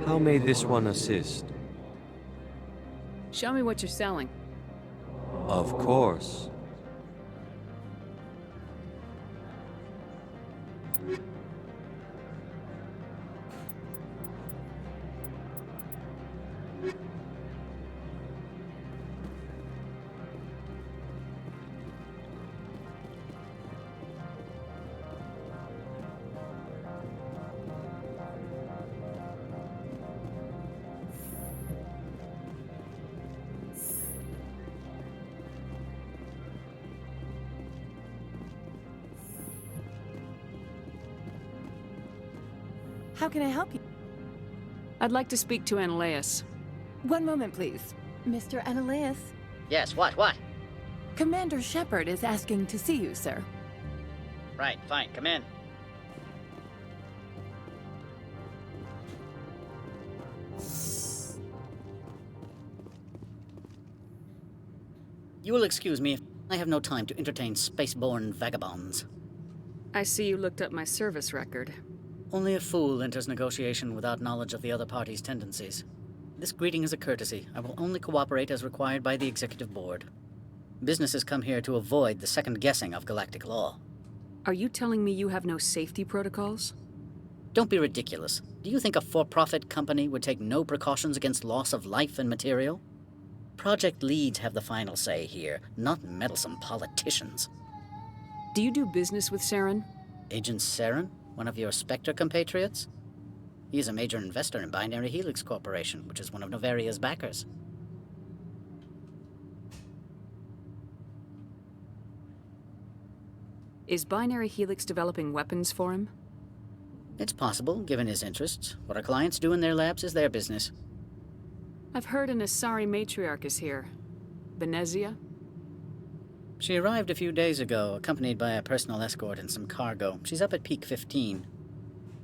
How may this one assist? Show me what you're selling. Of course. How can I help you? I'd like to speak to Analeas. One moment, please. Mr. Analeas, Yes, what? Commander Shepard is asking to see you, sir. Right, fine, come in. You will excuse me if I have no time to entertain spaceborne vagabonds. I see you looked up my service record. Only a fool enters negotiation without knowledge of the other party's tendencies. This greeting is a courtesy. I will only cooperate as required by the Executive Board. Businesses come here to avoid the second guessing of galactic law. Are you telling me you have no safety protocols? Don't be ridiculous. Do you think a for-profit company would take no precautions against loss of life and material? Project leads have the final say here, not meddlesome politicians. Do you do business with Saren? Agent Saren, one of your Spectre compatriots? He is a major investor in Binary Helix Corporation, which is one of Novaria's backers. Is Binary Helix developing weapons for him? It's possible, given his interests. What our clients do in their labs is their business. I've heard an Asari matriarch is here. Benezia? She arrived a few days ago, accompanied by a personal escort and some cargo. She's up at Peak 15.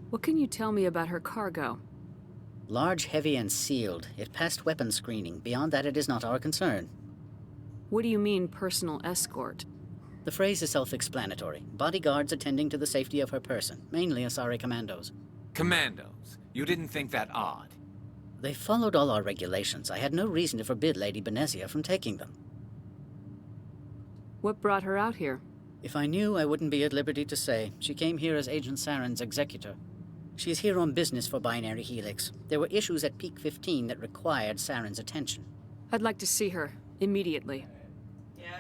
What can you tell me about her cargo? Large, heavy, and sealed. It passed weapons screening. Beyond that, it is not our concern. What do you mean, personal escort? The phrase is self-explanatory. Bodyguards attending to the safety of her person, mainly Asari commandos. Commandos? You didn't think that odd? They followed all our regulations. I had no reason to forbid Lady Benezia from taking them. What brought her out here? If I knew, I wouldn't be at liberty to say. She came here as Agent Saren's executor. She is here on business for Binary Helix. There were issues at Peak 15 that required Saren's attention. I'd like to see her, immediately.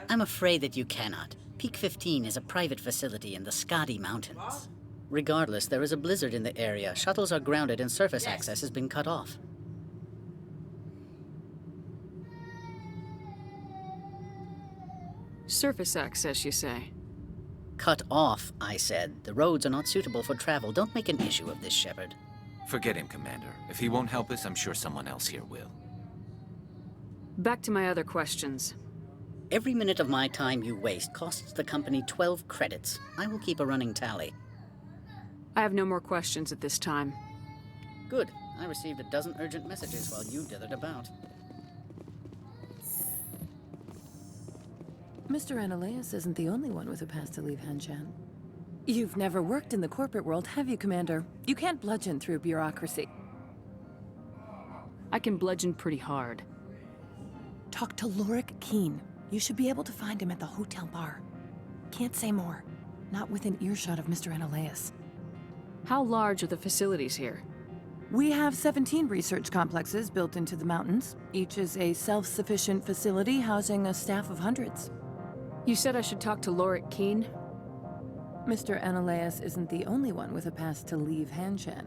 I'm afraid that you cannot. Peak 15 is a private facility in the Skadi Mountains. Regardless, there is a blizzard in the area. Shuttles are grounded and surface access has been cut off. Surface access, you say? Cut off, I said. The roads are not suitable for travel. Don't make an issue of this, Shepard. Forget him, Commander. If he won't help us, I'm sure someone else here will. Back to my other questions. Every minute of my time you waste costs the company 12 credits. I will keep a running tally. I have no more questions at this time. Good. I received a dozen urgent messages while you dithered about. Mr. Analeas isn't the only one with a pass to leave Hanshan. You've never worked in the corporate world, have you, Commander? You can't bludgeon through bureaucracy. I can bludgeon pretty hard. Talk to Lorik Keen. You should be able to find him at the hotel bar. Can't say more. Not within earshot of Mr. Analeas. How large are the facilities here? We have 17 research complexes built into the mountains. Each is a self-sufficient facility housing a staff of hundreds. You said I should talk to Lorik Keen? Mr. Analeas isn't the only one with a pass to leave Hanshan.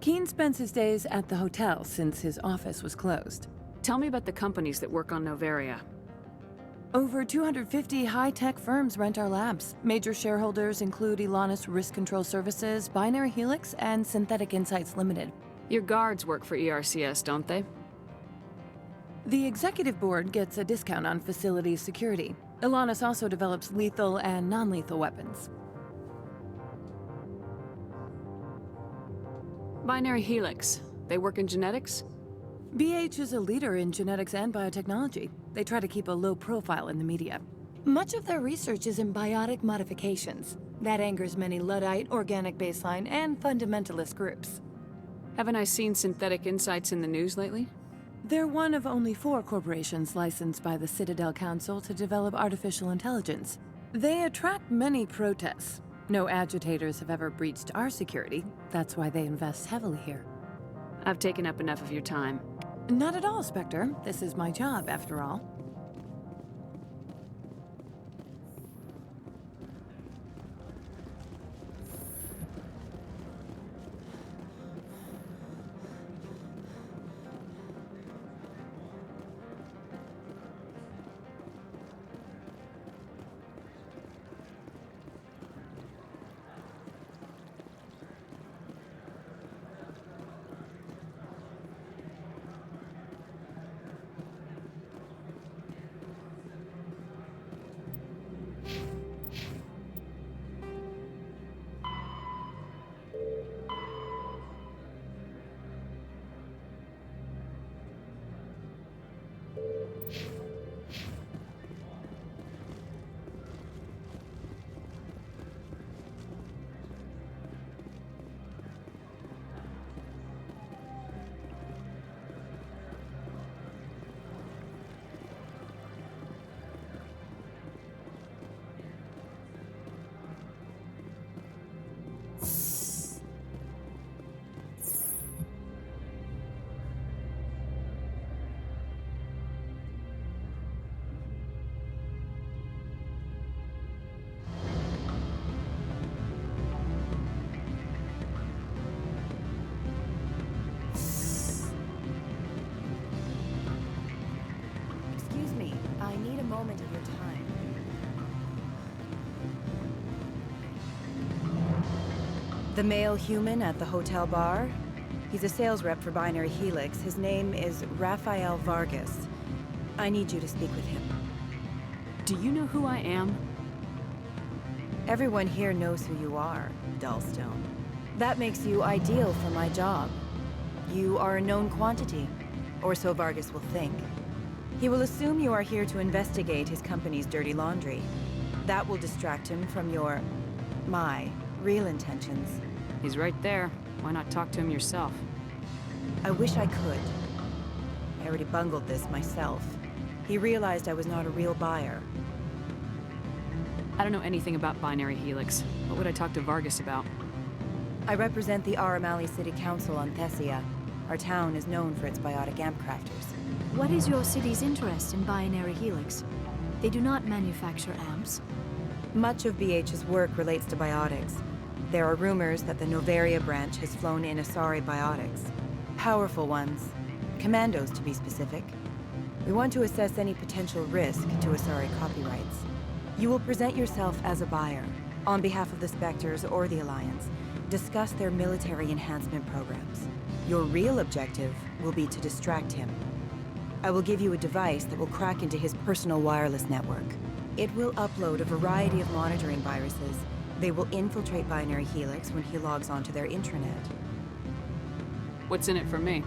Keen spends his days at the hotel since his office was closed. Tell me about the companies that work on Novaria. Over 250 high-tech firms rent our labs. Major shareholders include Elanus Risk Control Services, Binary Helix, and Synthetic Insights Limited. Your guards work for ERCS, don't they? The executive board gets a discount on facility security. Elanus also develops lethal and non-lethal weapons. Binary Helix. They work in genetics? BH is a leader in genetics and biotechnology. They try to keep a low profile in the media. Much of their research is in biotic modifications. That angers many Luddite, organic baseline, and fundamentalist groups. Haven't I seen Synthetic Insights in the news lately? They're one of only 4 corporations licensed by the Citadel Council to develop artificial intelligence. They attract many protests. No agitators have ever breached our security. That's why they invest heavily here. I've taken up enough of your time. Not at all, Spectre. This is my job, after all. Excuse me, I need a moment of your time. The male human at the hotel bar? He's a sales rep for Binary Helix. His name is Rafael Vargas. I need you to speak with him. Do you know who I am? Everyone here knows who you are, Dullstone. That makes you ideal for my job. You are a known quantity, or so Vargas will think. He will assume you are here to investigate his company's dirty laundry. That will distract him from my real intentions. He's right there. Why not talk to him yourself? I wish I could. I already bungled this myself. He realized I was not a real buyer. I don't know anything about Binary Helix. What would I talk to Vargas about? I represent the Aramali City Council on Thessia. Our town is known for its biotic amp crafters. What is your city's interest in Binary Helix? They do not manufacture amps. Much of BH's work relates to biotics. There are rumors that the Novaria branch has flown in Asari biotics. Powerful ones. Commandos, to be specific. We want to assess any potential risk to Asari copyrights. You will present yourself as a buyer, on behalf of the Spectres or the Alliance. Discuss their military enhancement programs. Your real objective will be to distract him. I will give you a device that will crack into his personal wireless network. It will upload a variety of monitoring viruses. They will infiltrate Binary Helix when he logs onto their intranet. What's in it for me?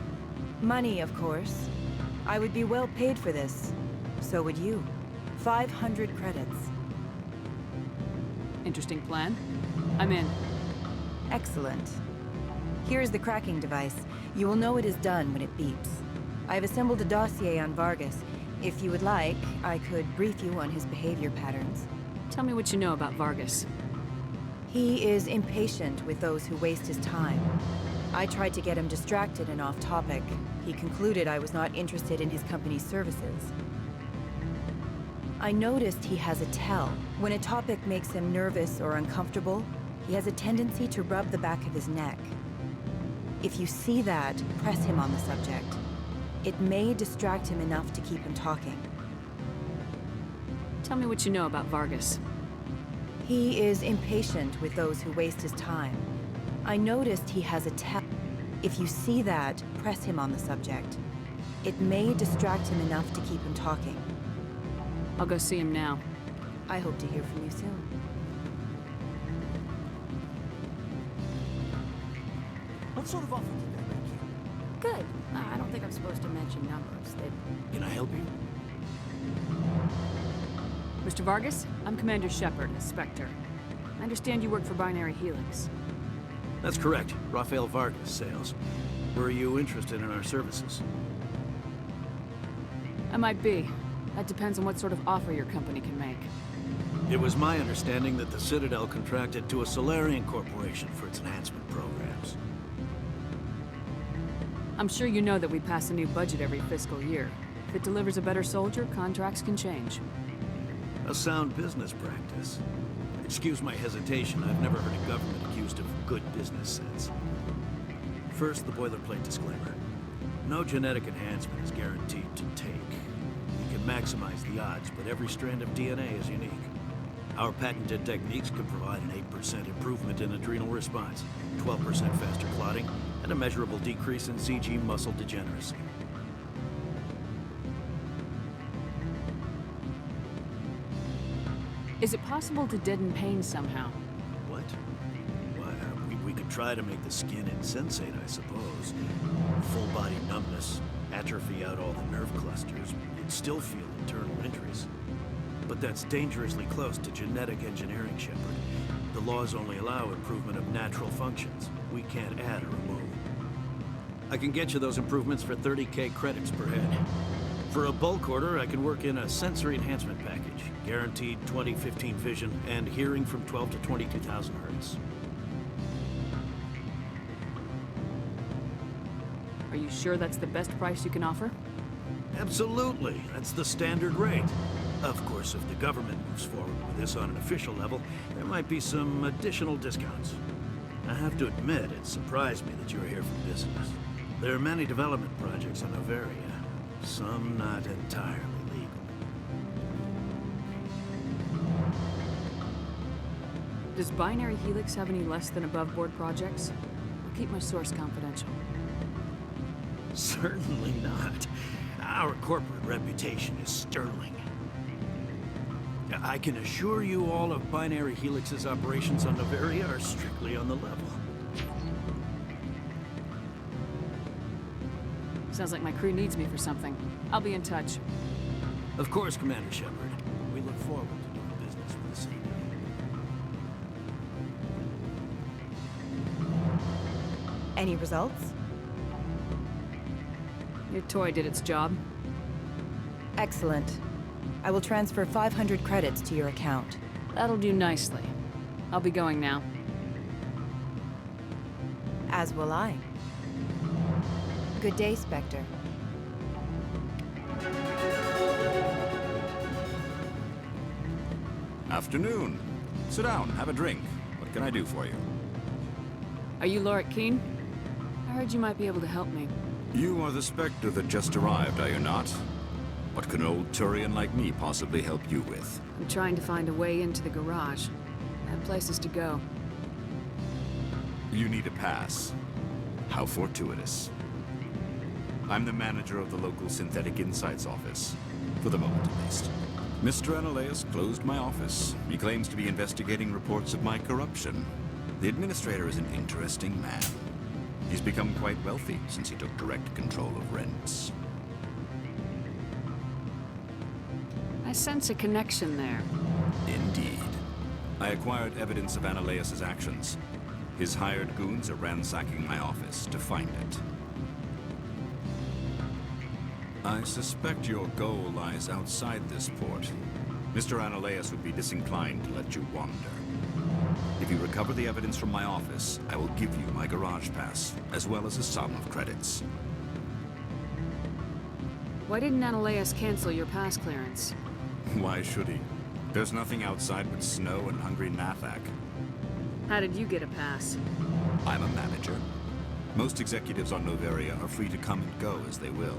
Money, of course. I would be well paid for this. So would you. 500 credits. Interesting plan. I'm in. Excellent. Here's the cracking device. You will know it is done when it beeps. I've assembled a dossier on Vargas. If you would like, I could brief you on his behavior patterns. Tell me what you know about Vargas. He is impatient with those who waste his time. I tried to get him distracted and off topic. He concluded I was not interested in his company's services. I noticed he has a tell. When a topic makes him nervous or uncomfortable, he has a tendency to rub the back of his neck. If you see that, press him on the subject. It may distract him enough to keep him talking. Tell me what you know about Vargas. He is impatient with those who waste his time. I noticed he has a tell. If you see that, press him on the subject. It may distract him enough to keep him talking. I'll go see him now. I hope to hear from you soon. What sort of offer did they make you? Good. I don't think I'm supposed to mention numbers. Can I help you? Mr. Vargas, I'm Commander Shepard, Spectre. I understand you work for Binary Helix. That's correct. Rafael Vargas, sales. Were you interested in our services? I might be. That depends on what sort of offer your company can make. It was my understanding that the Citadel contracted to a Solarian corporation for its enhancement programs. I'm sure you know that we pass a new budget every fiscal year. If it delivers a better soldier, contracts can change. A sound business practice. Excuse my hesitation, I've never heard a government accused of good business sense. First, the boilerplate disclaimer. No genetic enhancement is guaranteed to take. You can maximize the odds, but every strand of DNA is unique. Our patented techniques can provide an 8% improvement in adrenal response, 12% faster clotting, and a measurable decrease in CG muscle degeneracy. Is it possible to deaden pain somehow? What? Why, we could try to make the skin insensate, I suppose. Full body numbness, atrophy out all the nerve clusters, you'd still feel internal injuries. But that's dangerously close to genetic engineering, Shepard. The laws only allow improvement of natural functions. We can't add or remove. I can get you those improvements for 30K credits per head. For a bulk order, I can work in a sensory enhancement package. Guaranteed 20/15 vision and hearing from 12 to 22,000 hertz. Are you sure that's the best price you can offer? Absolutely. That's the standard rate. Of course, if the government moves forward with this on an official level, there might be some additional discounts. I have to admit, it surprised me that you were here for business. There are many development projects on Noveria, some not entirely legal. Does Binary Helix have any less than above-board projects? I'll keep my source confidential. Certainly not. Our corporate reputation is sterling. I can assure you all of Binary Helix's operations on Noveria are strictly on the level. Sounds like my crew needs me for something. I'll be in touch. Of course, Commander Shepard. We look forward to doing business with the Citadel. Any results? Your toy did its job. Excellent. I will transfer 500 credits to your account. That'll do nicely. I'll be going now. As will I. Good day, Spectre. Afternoon. Sit down, have a drink. What can I do for you? Are you Lorik Keen? I heard you might be able to help me. You are the Spectre that just arrived, are you not? What can an old Turian like me possibly help you with? I'm trying to find a way into the garage. I have places to go. You need a pass. How fortuitous. I'm the manager of the local Synthetic Insights office. For the moment, at least. Mr. Analeas closed my office. He claims to be investigating reports of my corruption. The administrator is an interesting man. He's become quite wealthy since he took direct control of rents. I sense a connection there. Indeed. I acquired evidence of Analeas' actions. His hired goons are ransacking my office to find it. I suspect your goal lies outside this port. Mr. Analeas would be disinclined to let you wander. If you recover the evidence from my office, I will give you my garage pass, as well as a sum of credits. Why didn't Analeas cancel your pass clearance? Why should he? There's nothing outside but snow and hungry Nathak. How did you get a pass? I'm a manager. Most executives on Noveria are free to come and go as they will.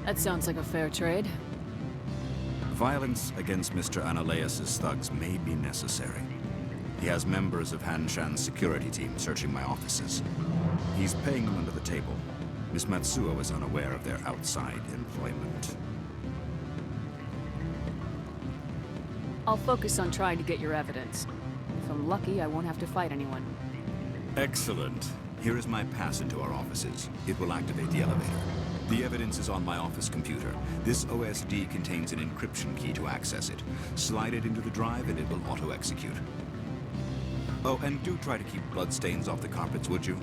That sounds like a fair trade. Violence against Mr. Analeas' thugs may be necessary. He has members of Han Shan's security team searching my offices. He's paying them under the table. Miss Matsuo is unaware of their outside employment. I'll focus on trying to get your evidence. If I'm lucky, I won't have to fight anyone. Excellent. Here is my pass into our offices. It will activate the elevator. The evidence is on my office computer. This OSD contains an encryption key to access it. Slide it into the drive and it will auto-execute. Oh, and do try to keep bloodstains off the carpets, would you?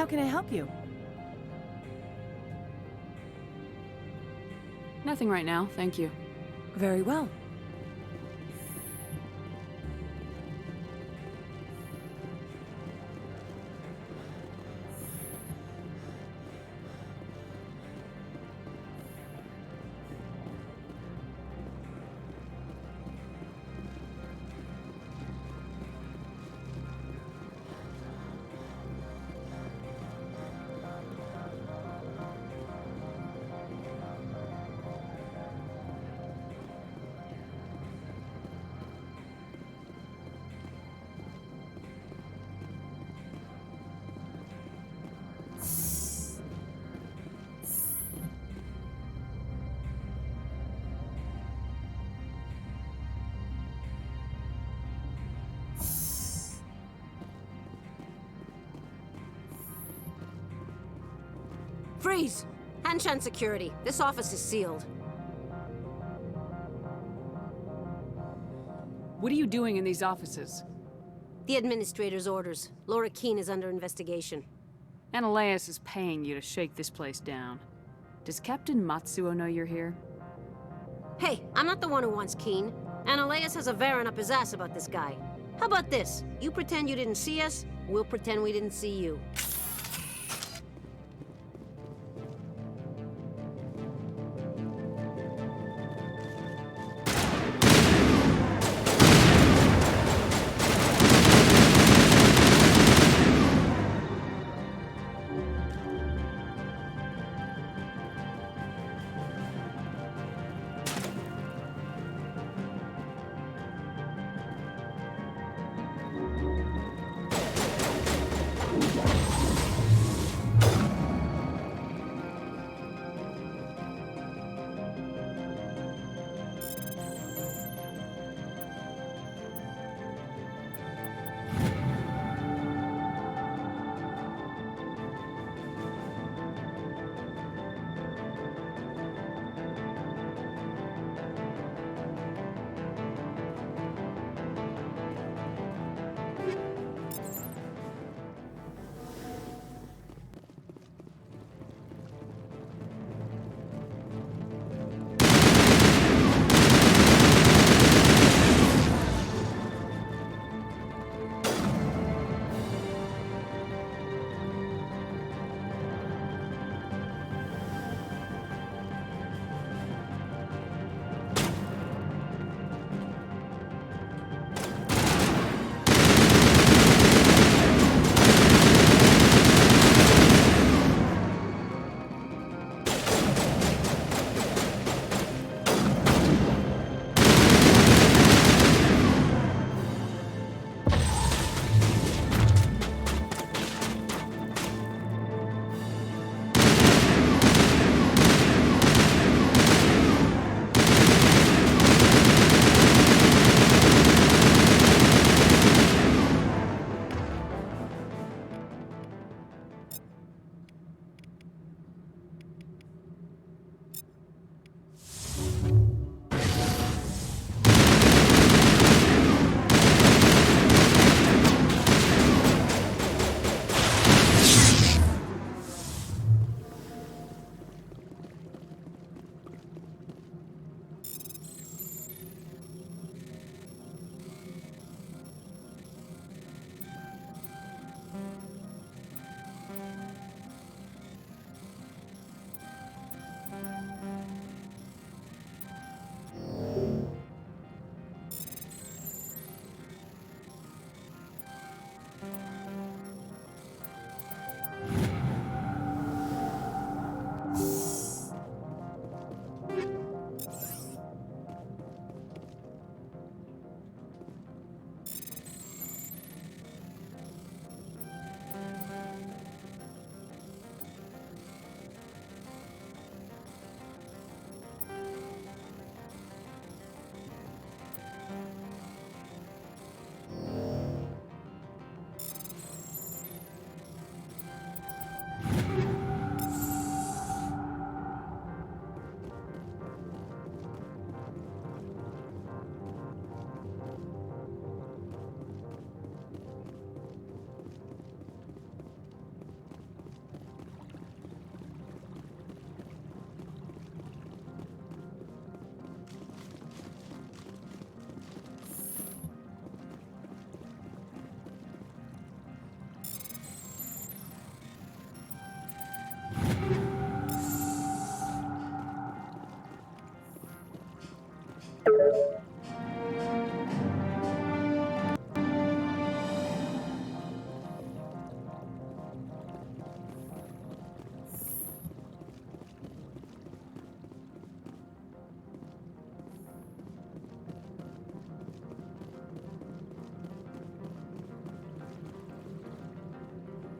How can I help you? Nothing right now, thank you. Very well. Freeze! Hanshan Security. This office is sealed. What are you doing in these offices? The administrator's orders. Laura Keene is under investigation. Ananias is paying you to shake this place down. Does Captain Matsuo know you're here? Hey, I'm not the one who wants Keene. Ananias has a Varen up his ass about this guy. How about this? You pretend you didn't see us, we'll pretend we didn't see you.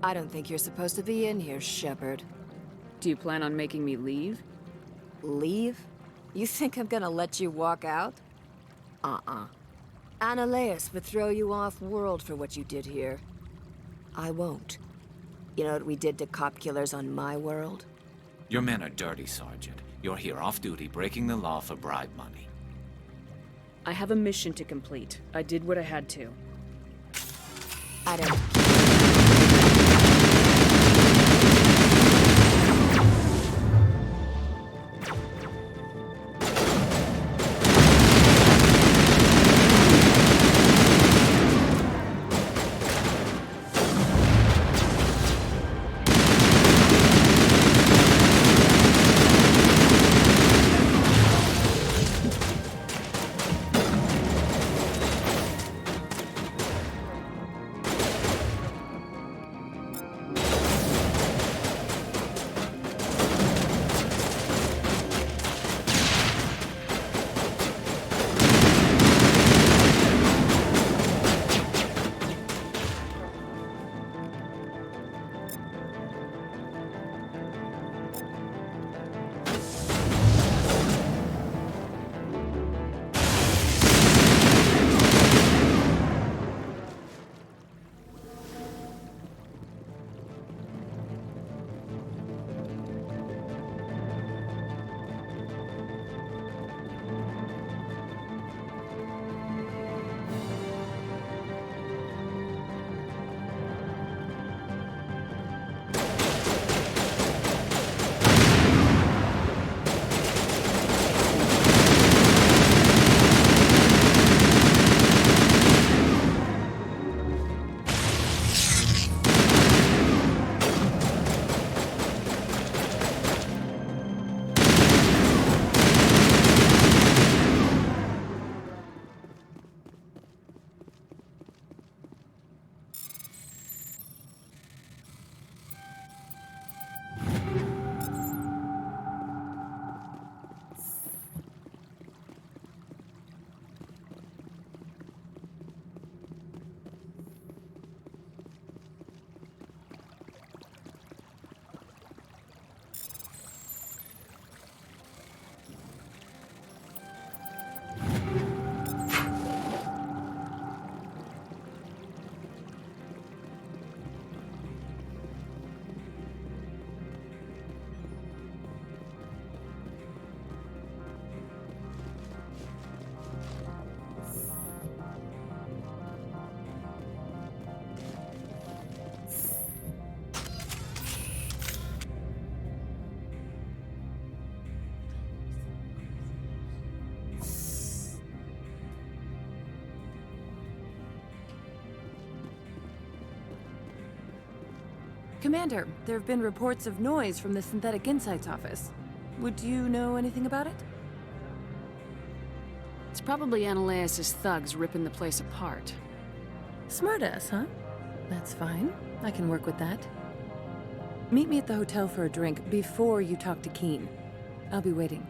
I don't think you're supposed to be in here, Shepard. Do you plan on making me leave? Leave? You think I'm gonna let you walk out? Uh-uh. Annaleus would throw you off-world for what you did here. I won't. You know what we did to cop killers on my world? Your men are dirty, Sergeant. You're here off-duty, breaking the law for bribe money. I have a mission to complete. I did what I had to. I don't... Commander, there have been reports of noise from the Synthetic Insights office. Would you know anything about it? It's probably Annaleus' thugs ripping the place apart. Smartass, huh? That's fine. I can work with that. Meet me at the hotel for a drink before you talk to Keen. I'll be waiting.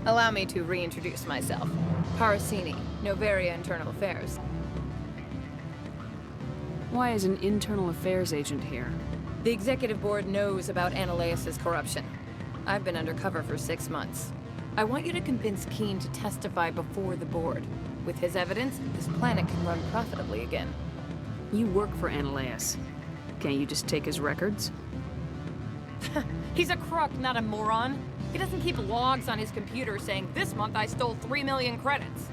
Allow me to reintroduce myself. Parasini, Noveria Internal Affairs. Why is an internal affairs agent here? The executive board knows about Annaleus' corruption. I've been undercover for 6 months. I want you to convince Keen to testify before the board. With his evidence, this planet can run profitably again. You work for Annaleus. Can't you just take his records? He's a crook, not a moron. He doesn't keep logs on his computer saying, this month I stole 3 million credits.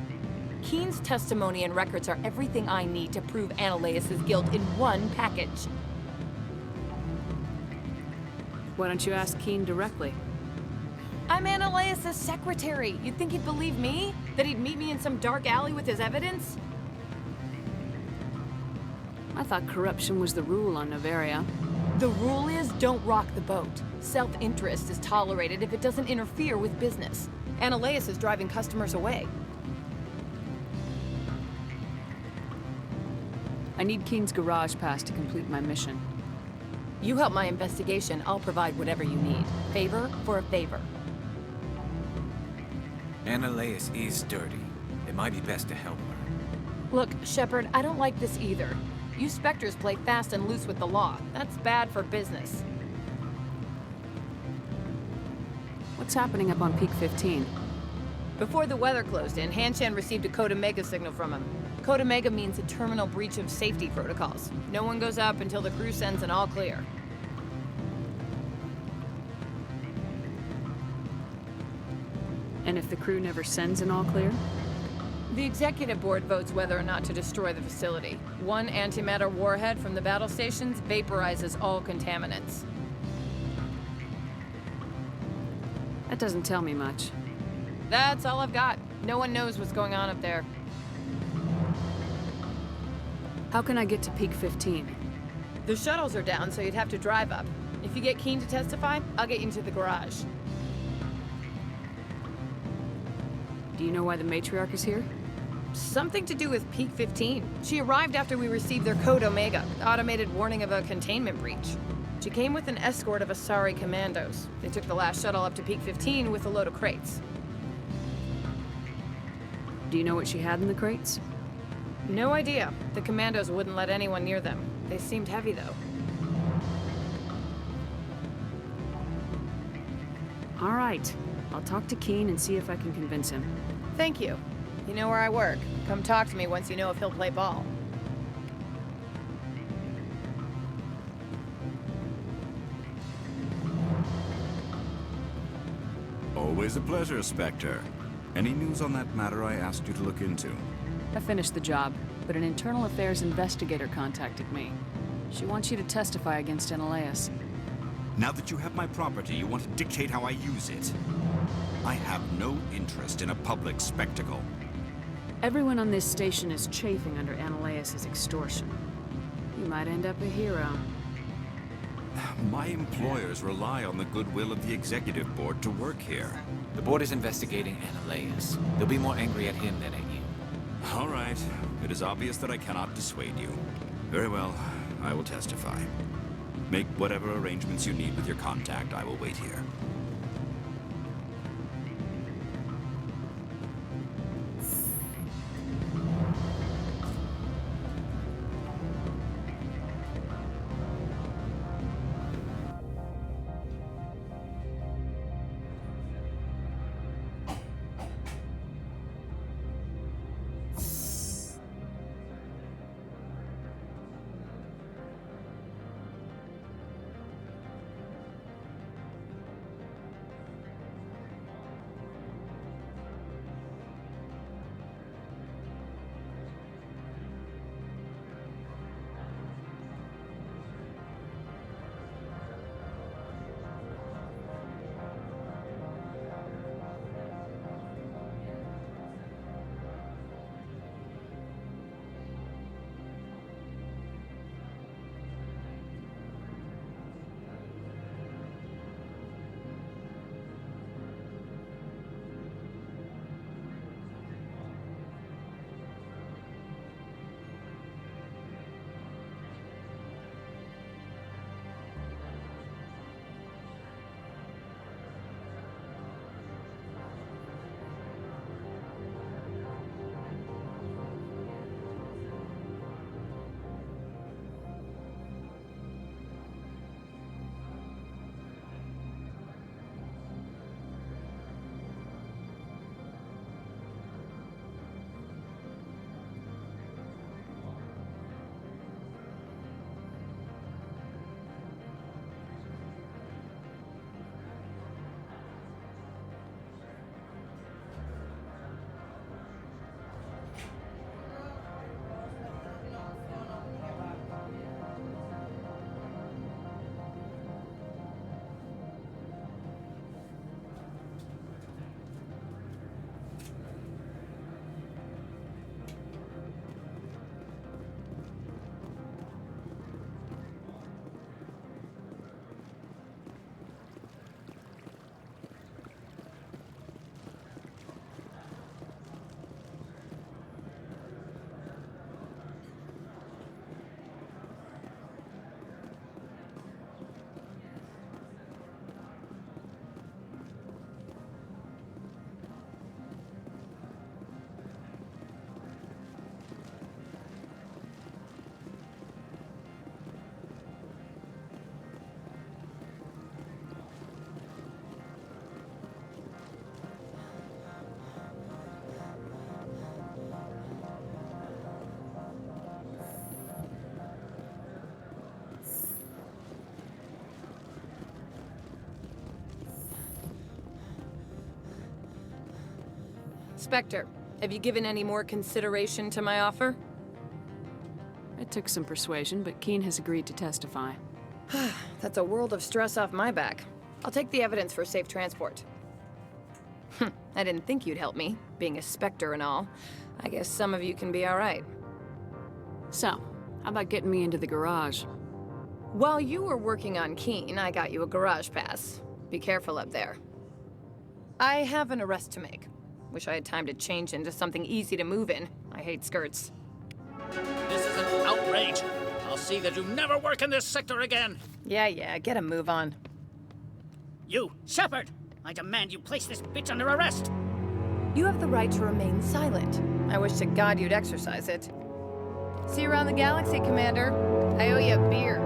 Keen's testimony and records are everything I need to prove Ananias' guilt in one package. Why don't you ask Keen directly? I'm Ananias' secretary. You'd think he'd believe me? That he'd meet me in some dark alley with his evidence? I thought corruption was the rule on Noveria. The rule is don't rock the boat. Self-interest is tolerated if it doesn't interfere with business. Ananias is driving customers away. I need Keen's garage pass to complete my mission. You help my investigation, I'll provide whatever you need. Favor for a favor. Ananias is dirty. It might be best to help her. Look, Shepard, I don't like this either. You Spectres play fast and loose with the law. That's bad for business. What's happening up on Peak 15? Before the weather closed in, Hanshan received a Code Omega signal from him. Code Omega means a terminal breach of safety protocols. No one goes up until the crew sends an all clear. And if the crew never sends an all clear? The executive board votes whether or not to destroy the facility. One antimatter warhead from the battle stations vaporizes all contaminants. That doesn't tell me much. That's all I've got. No one knows what's going on up there. How can I get to Peak 15? The shuttles are down, so you'd have to drive up. If you get Keen to testify, I'll get you into the garage. Do you know why the matriarch is here? Something to do with Peak 15. She arrived after we received their Code Omega, automated warning of a containment breach. She came with an escort of Asari commandos. They took the last shuttle up to Peak 15 with a load of crates. Do you know what she had in the crates? No idea. The commandos wouldn't let anyone near them. They seemed heavy, though. All right. I'll talk to Keen and see if I can convince him. Thank you. You know where I work. Come talk to me once you know if he'll play ball. Always a pleasure, Spectre. Any news on that matter I asked you to look into? I finished the job, but an internal affairs investigator contacted me. She wants you to testify against Ananias. Now that you have my property, you want to dictate how I use it. I have no interest in a public spectacle. Everyone on this station is chafing under Ananias' extortion. You might end up a hero. My employers rely on the goodwill of the executive board to work here. The board is investigating Ananias. They'll be more angry at him than at you. All right. It is obvious that I cannot dissuade you. Very well. I will testify. Make whatever arrangements you need with your contact. I will wait here. Spectre, have you given any more consideration to my offer? It took some persuasion, but Keene has agreed to testify. That's a world of stress off my back. I'll take the evidence for safe transport. I didn't think you'd help me, being a Spectre and all. I guess some of you can be alright. So, how about getting me into the garage? While you were working on Keene, I got you a garage pass. Be careful up there. I have an arrest to make. Wish I had time to change into something easy to move in. I hate skirts. This is an outrage. I'll see that you never work in this sector again. Yeah, get a move on. You, Shepard! I demand you place this bitch under arrest! You have the right to remain silent. I wish to God you'd exercise it. See you around the galaxy, Commander. I owe you a beer.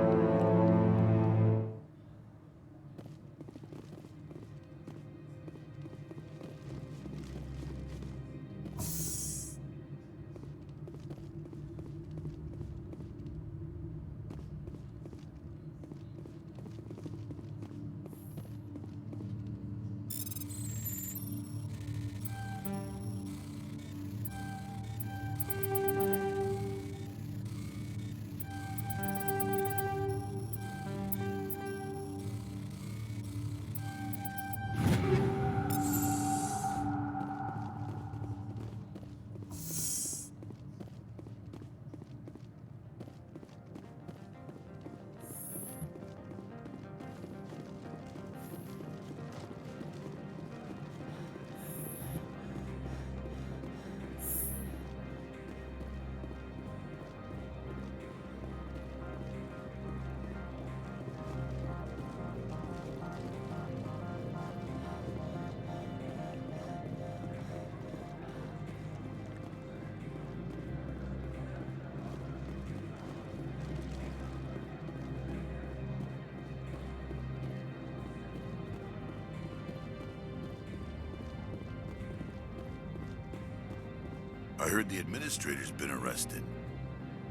I heard the administrator's been arrested.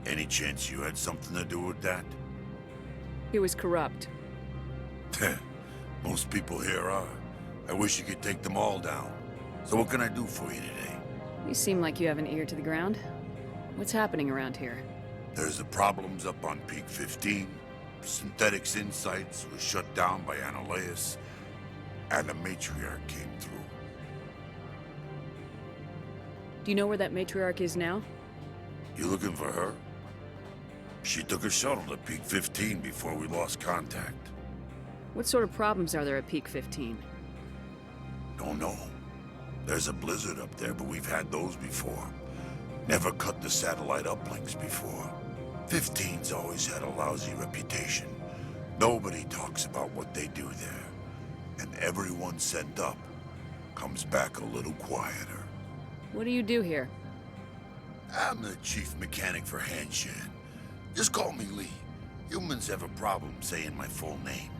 Any chance you had something to do with that? He was corrupt. Most people here are. I wish you could take them all down. So what can I do for you today? You seem like you have an ear to the ground. What's happening around here? There's the problems up on Peak 15. Synthetics Insights was shut down by Analeus. And the Matriarch came through. Do you know where that matriarch is now? You looking for her? She took a shuttle to Peak 15 before we lost contact. What sort of problems are there at Peak 15? Don't know. There's a blizzard up there, but we've had those before. Never cut the satellite uplinks before. 15's always had a lousy reputation. Nobody talks about what they do there. And everyone sent up comes back a little quieter. What do you do here? I'm the chief mechanic for Hanshan. Just call me Lee. Humans have a problem saying my full name.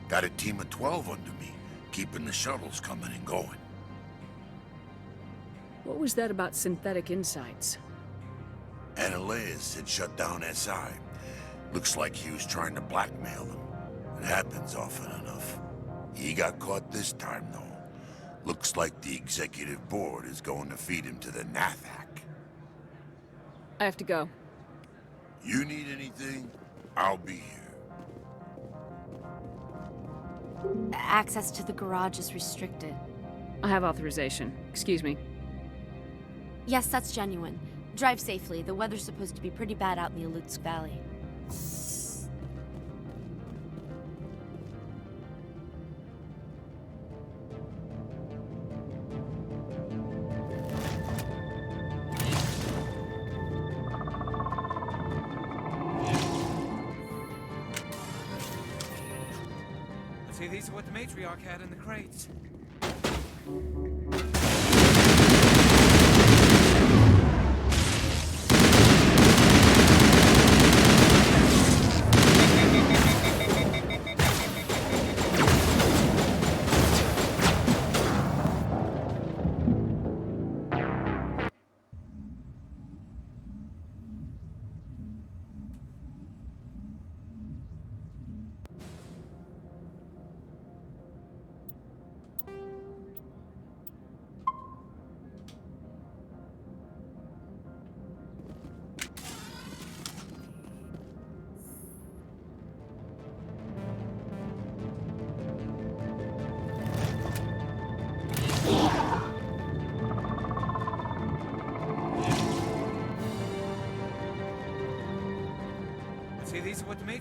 Got a team of 12 under me, keeping the shuttles coming and going. What was that about Synthetic Insights? Analeus had shut down SI. Looks like he was trying to blackmail them. It happens often enough. He got caught this time, though. Looks like the executive board is going to feed him to the Nathak. I have to go. You need anything? I'll be here. Access to the garage is restricted. I have authorization. Excuse me. Yes, that's genuine. Drive safely. The weather's supposed to be pretty bad out in the Alutsk Valley. See, these are what the Matriarch had in the crates.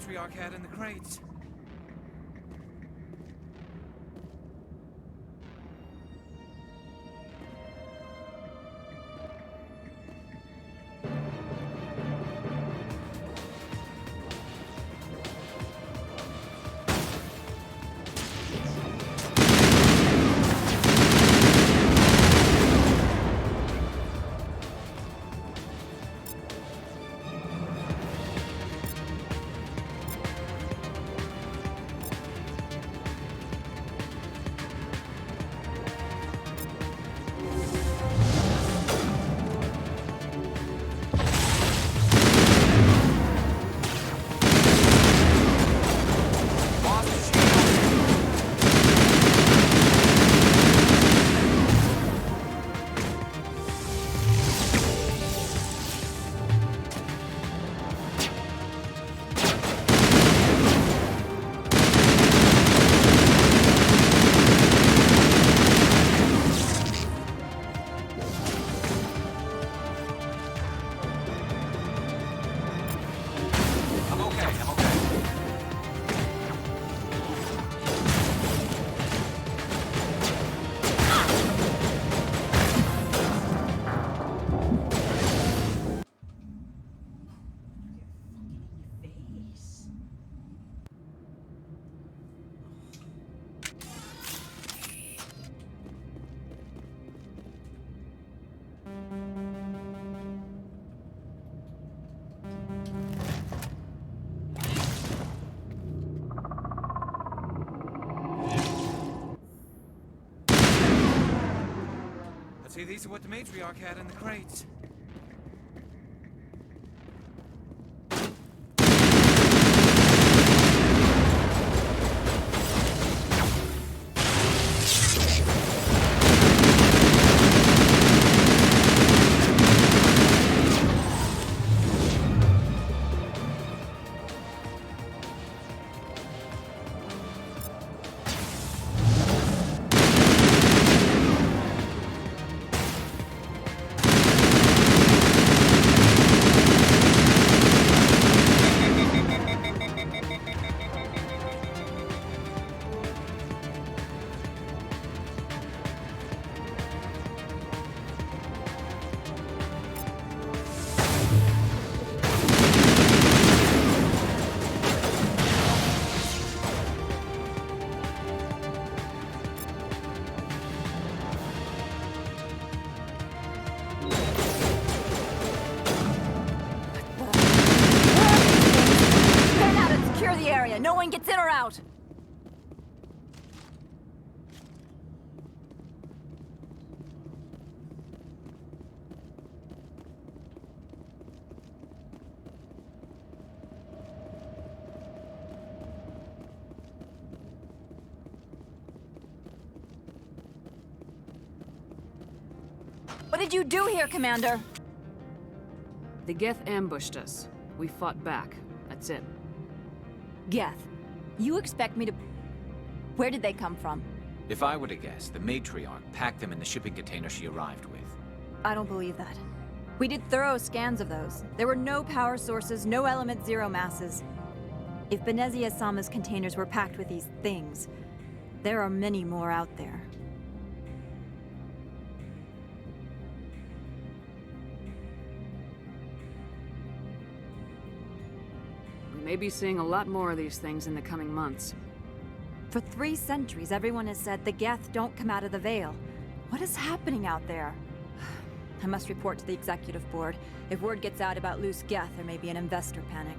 matriarch had in the crates. See, these are what the matriarch had in the crates. No one gets in or out! What did you do here, Commander? The Geth ambushed us. We fought back. That's it. Geth, you expect me to... Where did they come from? If I were to guess, the matriarch packed them in the shipping container she arrived with. I don't believe that. We did thorough scans of those. There were no power sources, no element zero masses. If Benezia Sama's containers were packed with these things, there are many more out there. We may be seeing a lot more of these things in the coming months. For 3 centuries, everyone has said the Geth don't come out of the Veil. What is happening out there? I must report to the Executive Board. If word gets out about loose Geth, there may be an investor panic.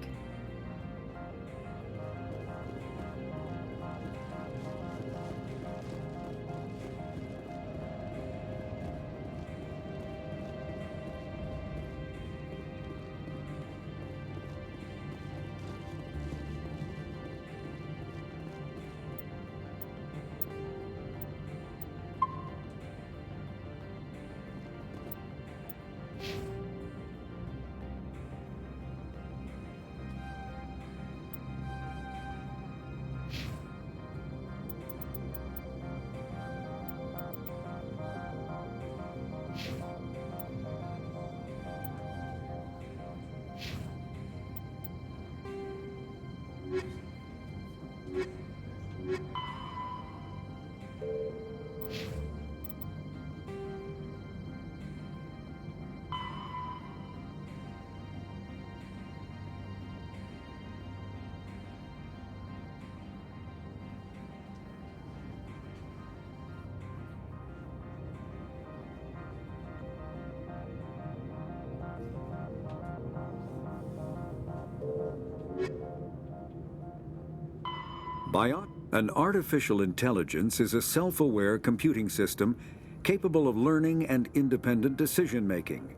An artificial intelligence is a self-aware computing system capable of learning and independent decision-making.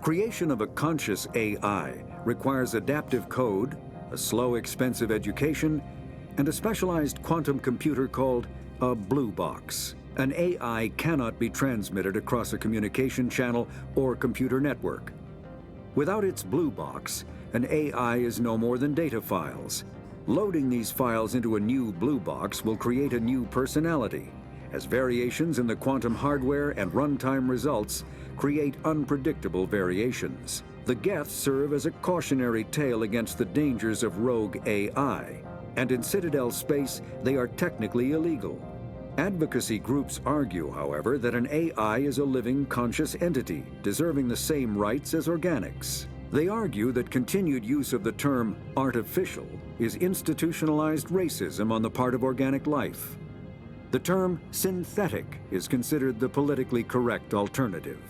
Creation of a conscious AI requires adaptive code, a slow, expensive education, and a specialized quantum computer called a blue box. An AI cannot be transmitted across a communication channel or computer network. Without its blue box, an AI is no more than data files. Loading these files into a new blue box will create a new personality, as variations in the quantum hardware and runtime results create unpredictable variations. The Geth serve as a cautionary tale against the dangers of rogue AI, and in Citadel space, they are technically illegal. Advocacy groups argue, however, that an AI is a living, conscious entity, deserving the same rights as organics. They argue that continued use of the term artificial is institutionalized racism on the part of organic life. The term synthetic is considered the politically correct alternative.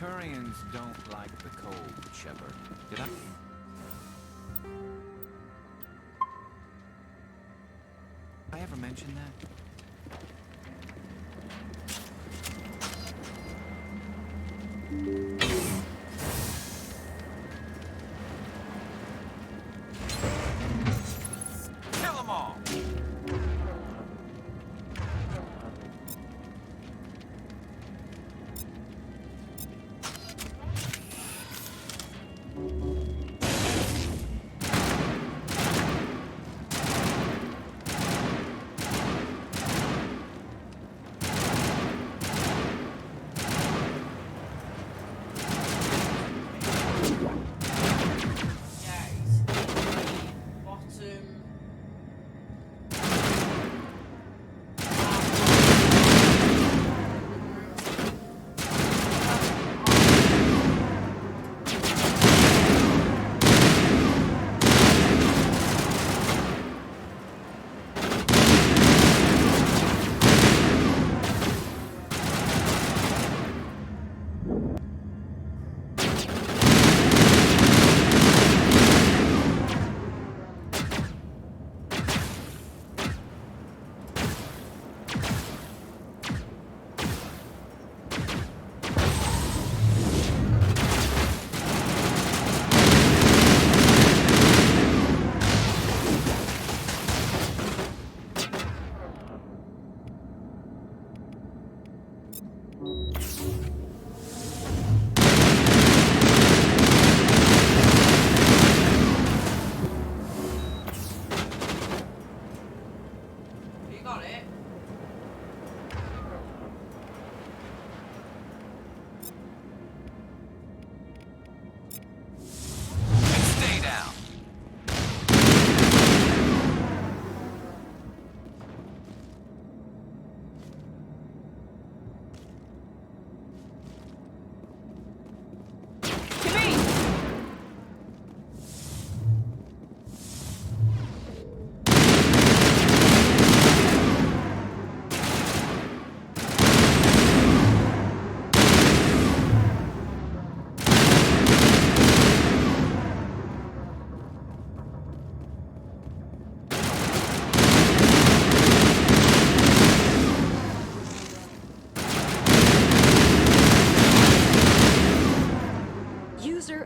Turians don't like the cold, Shepard. Did I? Ever mention that? Kill them all!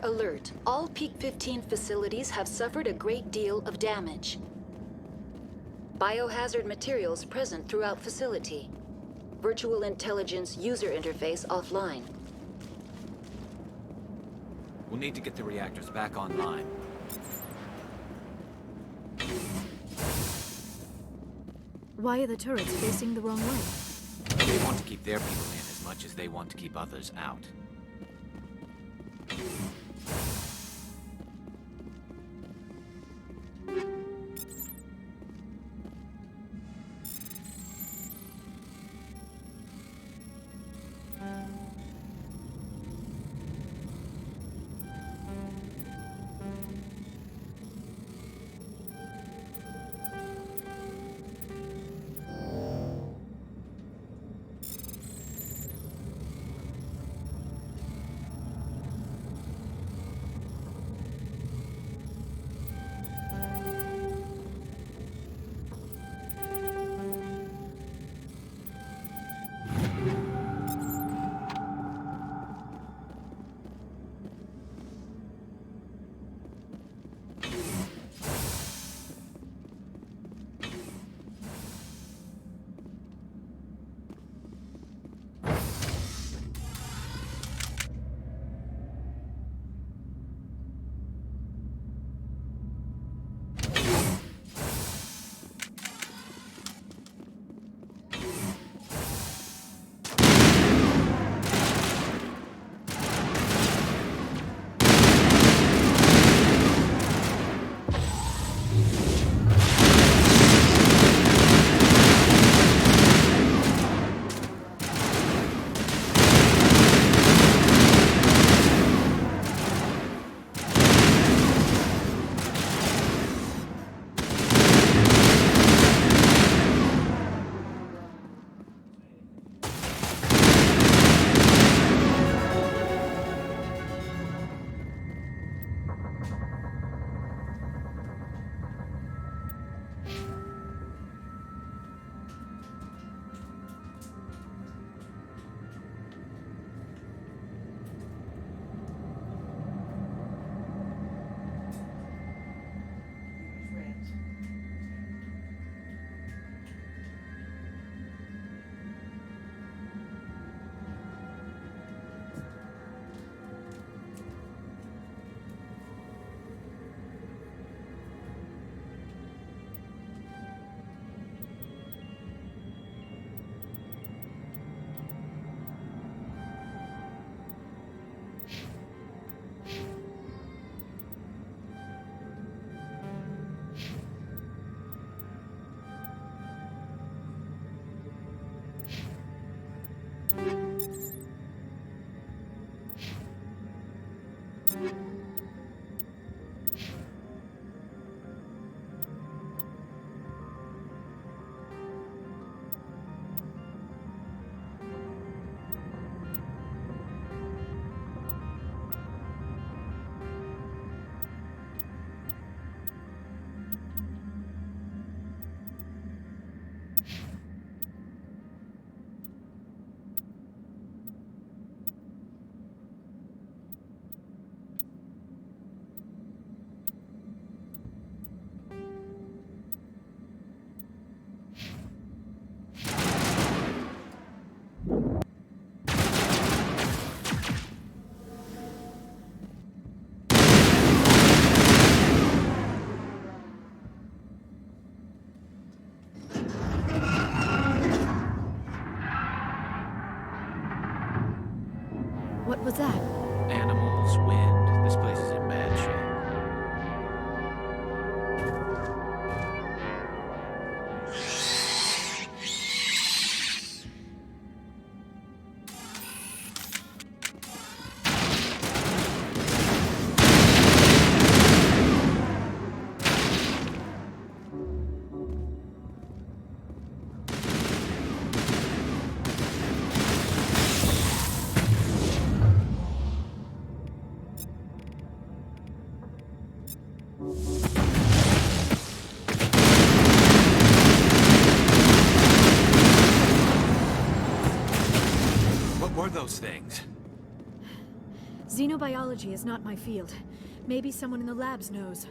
Alert. All Peak 15 facilities have suffered a great deal of damage. Biohazard materials present throughout facility. Virtual intelligence user interface offline. We'll need to get the reactors back online. Why are the turrets facing the wrong way? They want to keep their people in as much as they want to keep others out. Xenobiology is not my field. Maybe someone in the labs knows.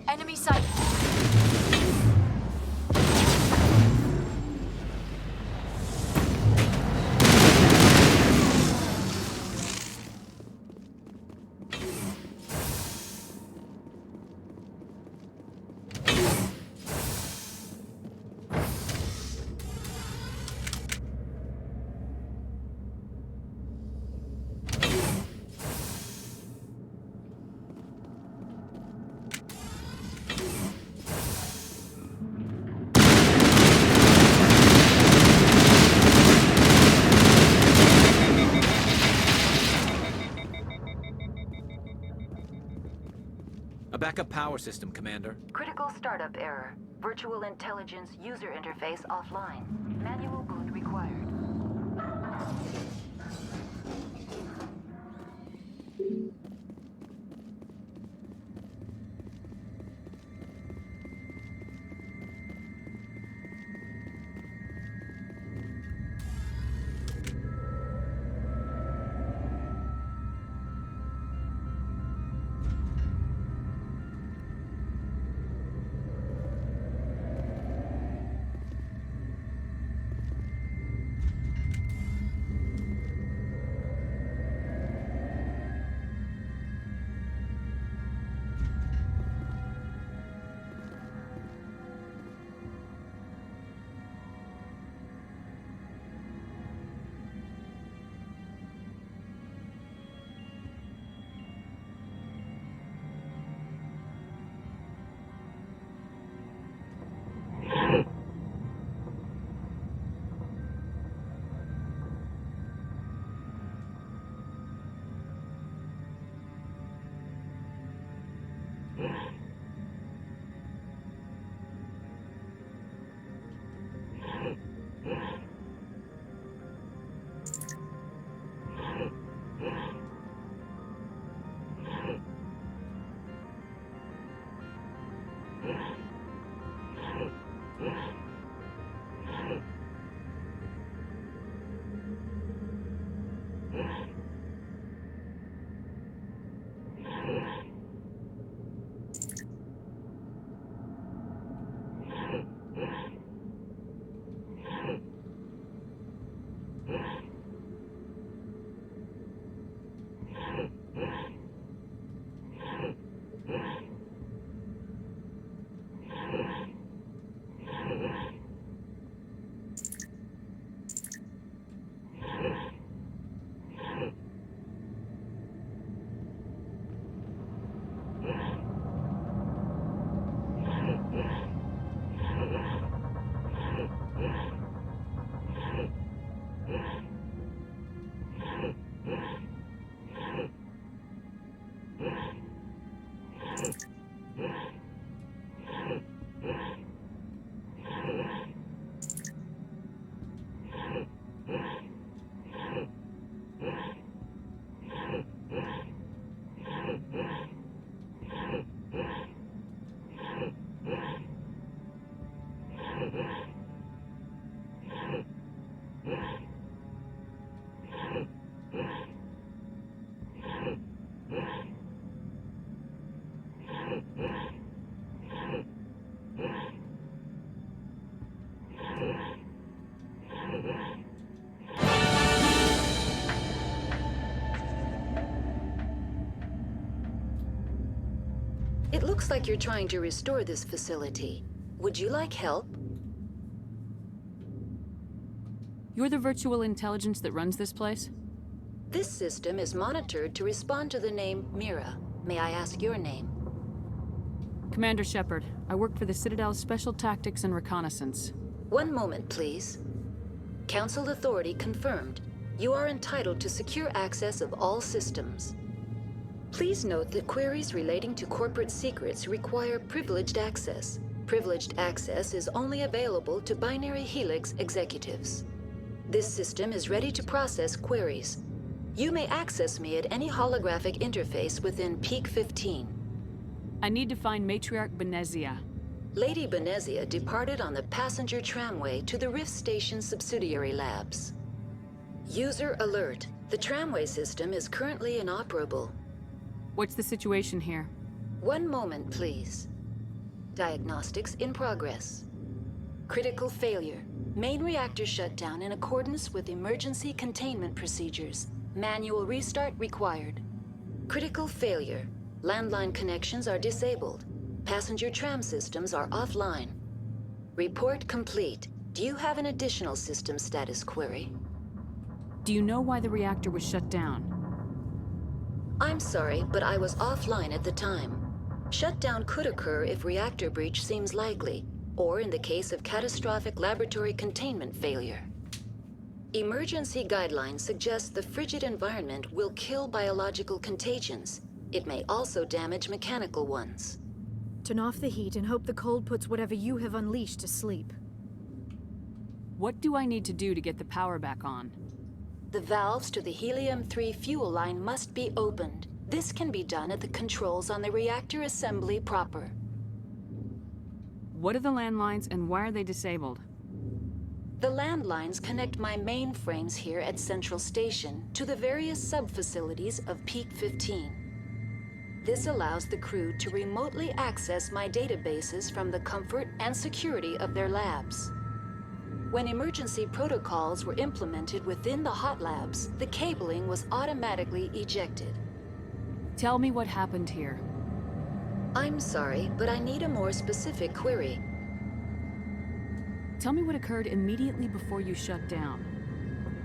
Enemy sighted. A backup power system, Commander. Critical startup error. Virtual intelligence user interface offline. Manual boot required. It looks like you're trying to restore this facility. Would you like help? You're the virtual intelligence that runs this place? This system is monitored to respond to the name Mira. May I ask your name? Commander Shepard. I work for the Citadel's Special Tactics and Reconnaissance. One moment, please. Council authority confirmed. You are entitled to secure access of all systems. Please note that queries relating to corporate secrets require privileged access. Privileged access is only available to Binary Helix executives. This system is ready to process queries. You may access me at any holographic interface within Peak 15. I need to find Matriarch Benezia. Lady Benezia departed on the passenger tramway to the Rift Station subsidiary labs. User alert. The tramway system is currently inoperable. What's the situation here? One moment, please. Diagnostics in progress. Critical failure. Main reactor shut down in accordance with emergency containment procedures. Manual restart required. Critical failure. Landline connections are disabled. Passenger tram systems are offline. Report complete. Do you have an additional system status query? Do you know why the reactor was shut down? I'm sorry, but I was offline at the time. Shutdown could occur if reactor breach seems likely, or in the case of catastrophic laboratory containment failure. Emergency guidelines suggest the frigid environment will kill biological contagions. It may also damage mechanical ones. Turn off the heat and hope the cold puts whatever you have unleashed to sleep. What do I need to do to get the power back on? The valves to the Helium-3 fuel line must be opened. This can be done at the controls on the reactor assembly proper. What are the landlines and why are they disabled? The landlines connect my mainframes here at Central Station to the various sub-facilities of Peak 15. This allows the crew to remotely access my databases from the comfort and security of their labs. When emergency protocols were implemented within the hot labs, the cabling was automatically ejected. Tell me what happened here. I'm sorry, but I need a more specific query. Tell me what occurred immediately before you shut down.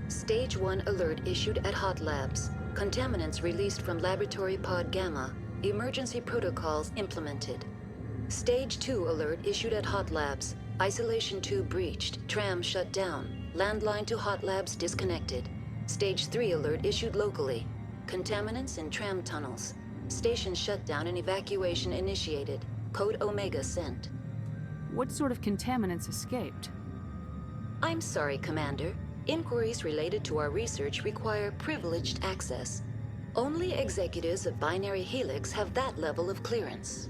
Stage 1 alert issued at hot labs. Contaminants released from Laboratory Pod Gamma. Emergency protocols implemented. Stage 2 alert issued at hot labs. Isolation tube breached. Tram shut down. Landline to hot labs disconnected. Stage 3 alert issued locally. Contaminants in tram tunnels. Station shutdown and evacuation initiated. Code Omega sent. What sort of contaminants escaped? I'm sorry, Commander. Inquiries related to our research require privileged access. Only executives of Binary Helix have that level of clearance.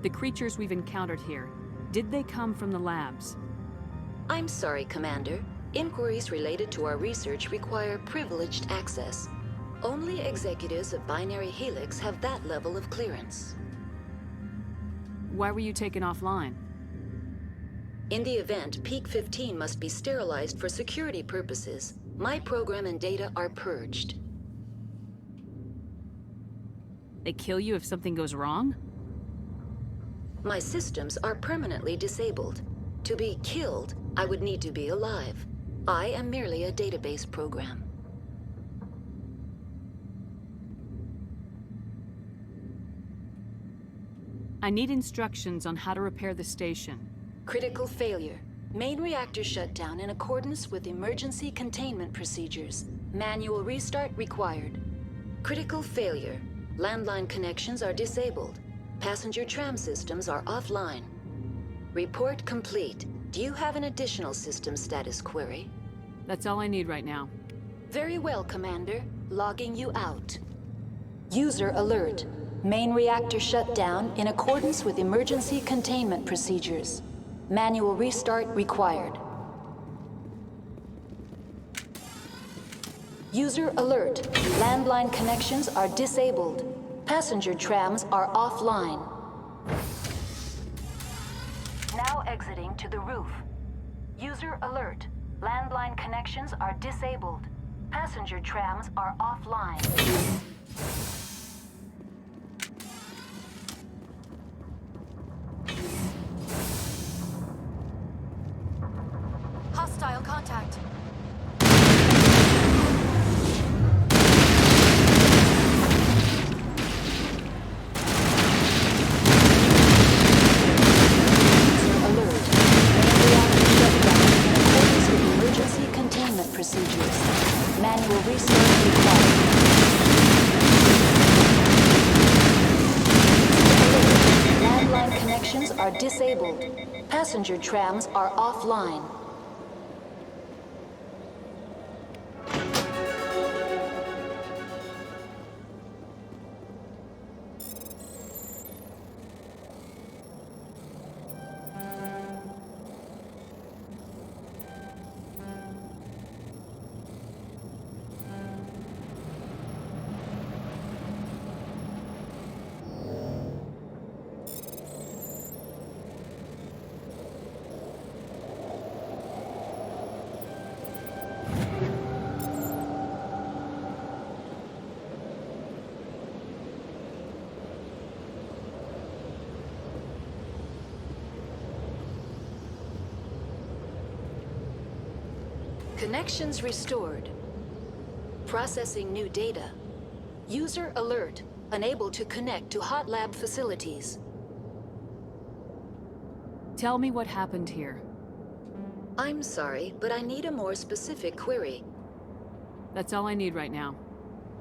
The creatures we've encountered here, did they come from the labs? I'm sorry, Commander. Inquiries related to our research require privileged access. Only executives of Binary Helix have that level of clearance. Why were you taken offline? In the event, Peak 15 must be sterilized for security purposes. My program and data are purged. They kill you if something goes wrong? My systems are permanently disabled. To be killed, I would need to be alive. I am merely a database program. I need instructions on how to repair the station. Critical failure. Main reactor shut down in accordance with emergency containment procedures. Manual restart required. Critical failure. Landline connections are disabled. Passenger tram systems are offline. Report complete. Do you have an additional system status query? That's all I need right now. Very well, Commander. Logging you out. User alert. Main reactor shut down in accordance with emergency containment procedures. Manual restart required. User alert. Landline connections are disabled. Passenger trams are offline. Now exiting to the roof. User alert. Landline connections are disabled. Passenger trams are offline. Hostile contact. Procedures. Manual restart required. Landline connections are disabled. Passenger trams are offline. Connections restored. Processing new data. User alert. Unable to connect to Hot Lab facilities. Tell me what happened here. I'm sorry, but I need a more specific query. That's all I need right now.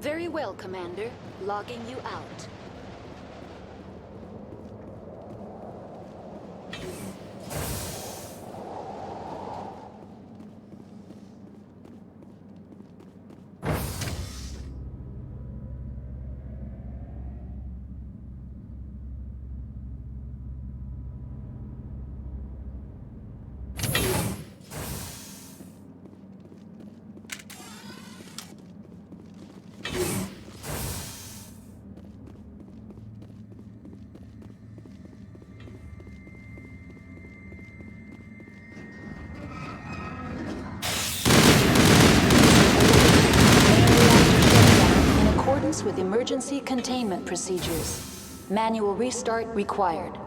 Very well, Commander. Logging you out. With emergency containment procedures. Manual restart required.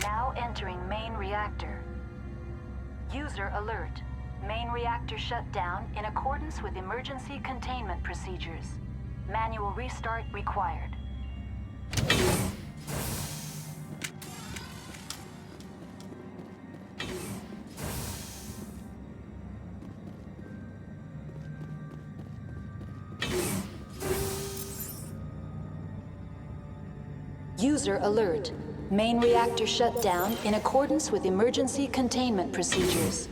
Now entering main reactor. User alert. Main reactor shut down in accordance with emergency containment procedures. Manual restart required. User alert. Main reactor shut down in accordance with emergency containment procedures.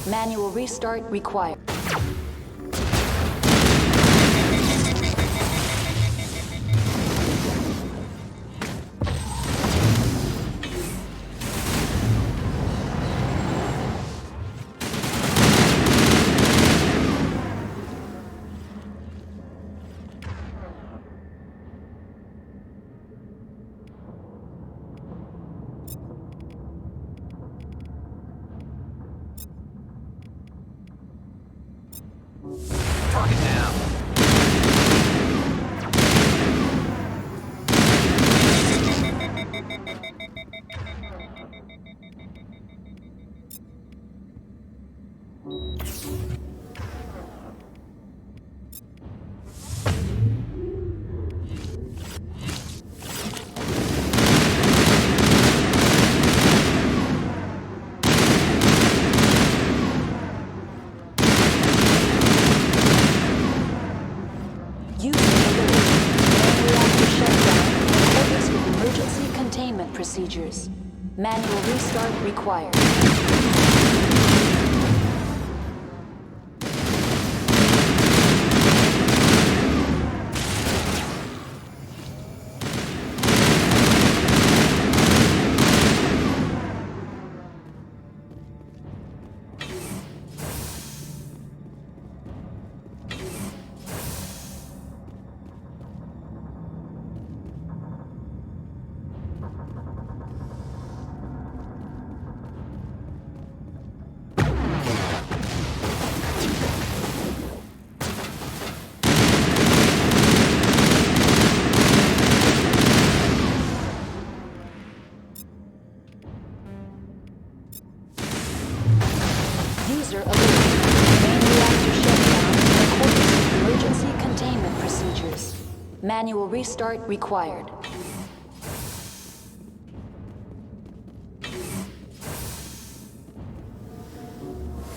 Manual restart required. Target down. Procedures. Manual restart required. User alert. Main reactor shutdown in accordance with emergency containment procedures. Manual restart required.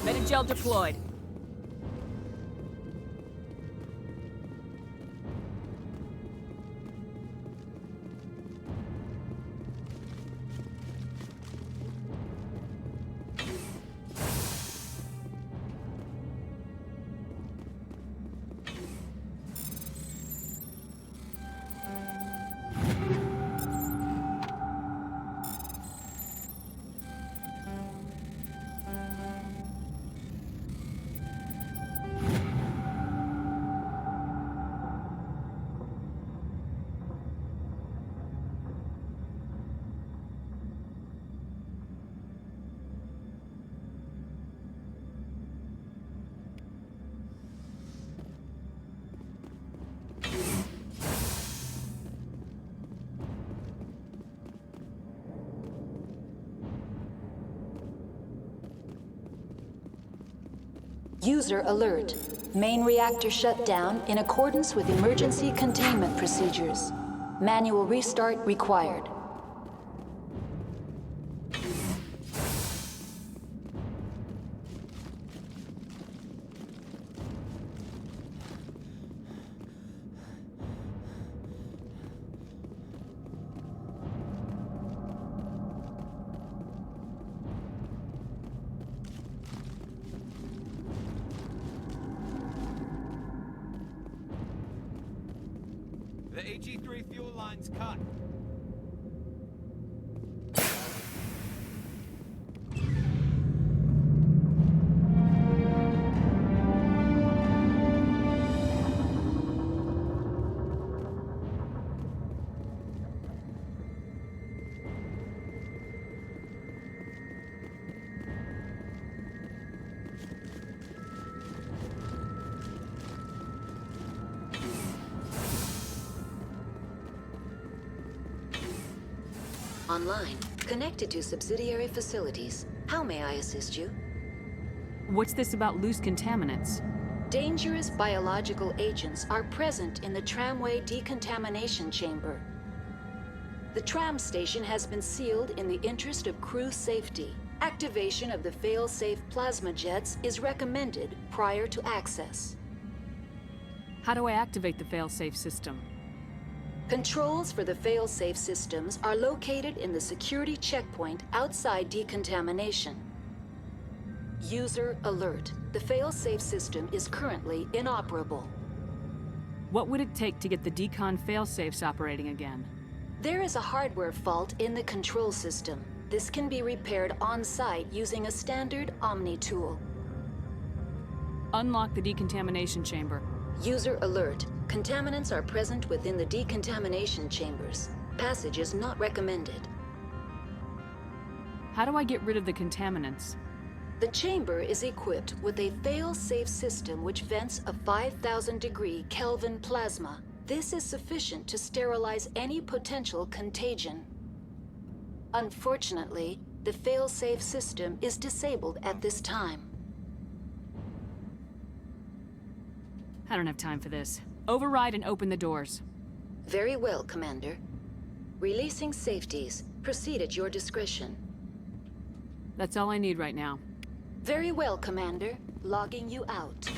Metagel deployed. User alert. Main reactor shut down in accordance with emergency containment procedures. Manual restart required. The AG-3 fuel line's cut. Online. Connected to subsidiary facilities. How may I assist you? What's this about loose contaminants? Dangerous biological agents are present in the tramway decontamination chamber. The tram station has been sealed in the interest of crew safety. Activation of the fail-safe plasma jets is recommended prior to access. How do I activate the fail-safe system? Controls for the fail-safe systems are located in the security checkpoint outside decontamination. User alert. The fail-safe system is currently inoperable. What would it take to get the decon fail-safes operating again? There is a hardware fault in the control system. This can be repaired on-site using a standard Omni tool. Unlock the decontamination chamber. User alert. Contaminants are present within the decontamination chambers. Passage is not recommended. How do I get rid of the contaminants? The chamber is equipped with a fail-safe system which vents a 5,000-degree Kelvin plasma. This is sufficient to sterilize any potential contagion. Unfortunately, the fail-safe system is disabled at this time. I don't have time for this. Override and open the doors. Very well, Commander. Releasing safeties. Proceed at your discretion. That's all I need right now. Very well, Commander. Logging you out.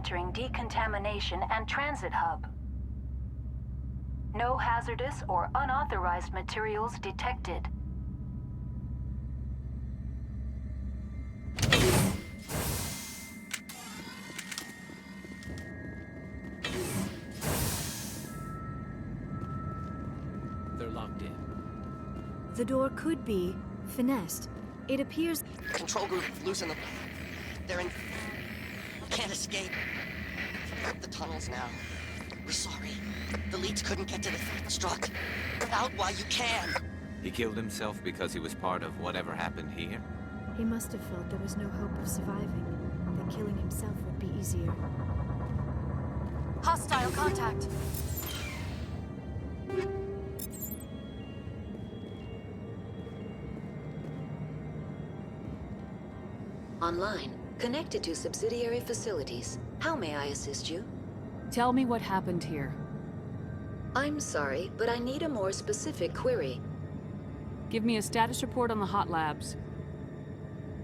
entering decontamination and transit hub. No hazardous or unauthorized materials detected. They're locked in. The door could be finessed. It appears... Control group, loosen them. They're in... Can't escape. The tunnels now. We're sorry. The leads couldn't get to the struck. Get out while you can. He killed himself because he was part of whatever happened here? He must have felt there was no hope of surviving, that killing himself would be easier. Hostile contact. Online, connected to subsidiary facilities. How may I assist you? Tell me what happened here. I'm sorry, but I need a more specific query. Give me a status report on the hot labs.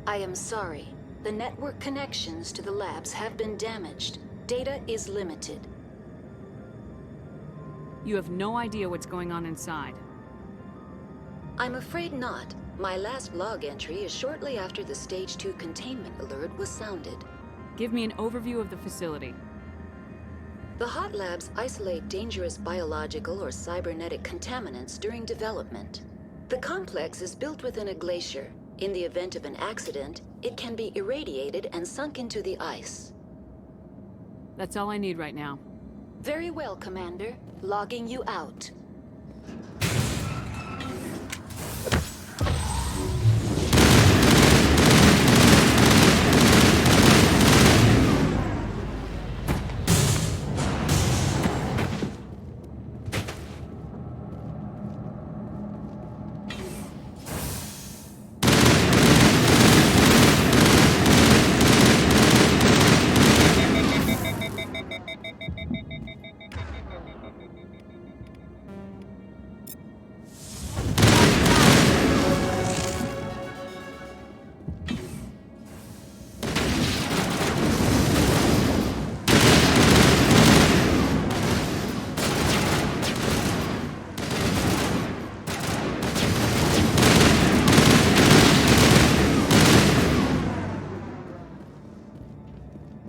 I am sorry. The network connections to the labs have been damaged. Data is limited. You have no idea what's going on inside. I'm afraid not. My last log entry is shortly after the Stage 2 containment alert was sounded. Give me an overview of the facility. The hot labs isolate dangerous biological or cybernetic contaminants during development. The complex is built within a glacier. In the event of an accident, it can be irradiated and sunk into the ice. That's all I need right now. Very well, Commander. Logging you out.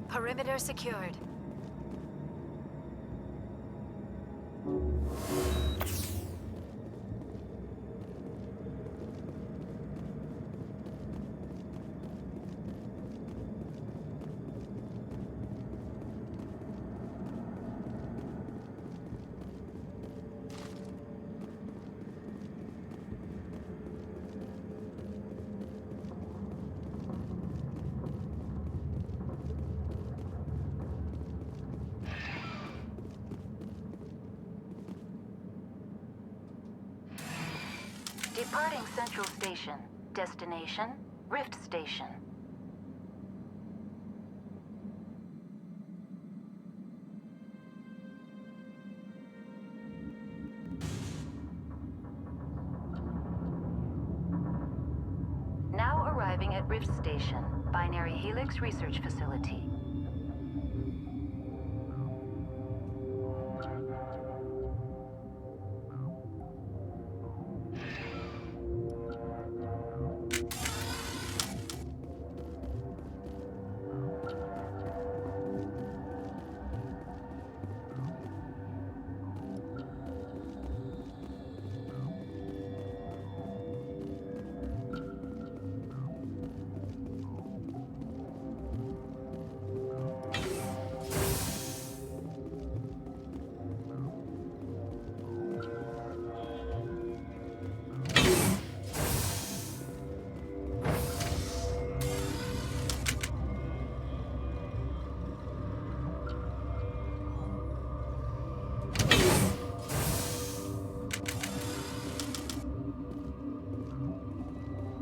Perimeter secured. Departing Central Station. Destination, Rift Station. Now arriving at Rift Station, Binary Helix Research Facility.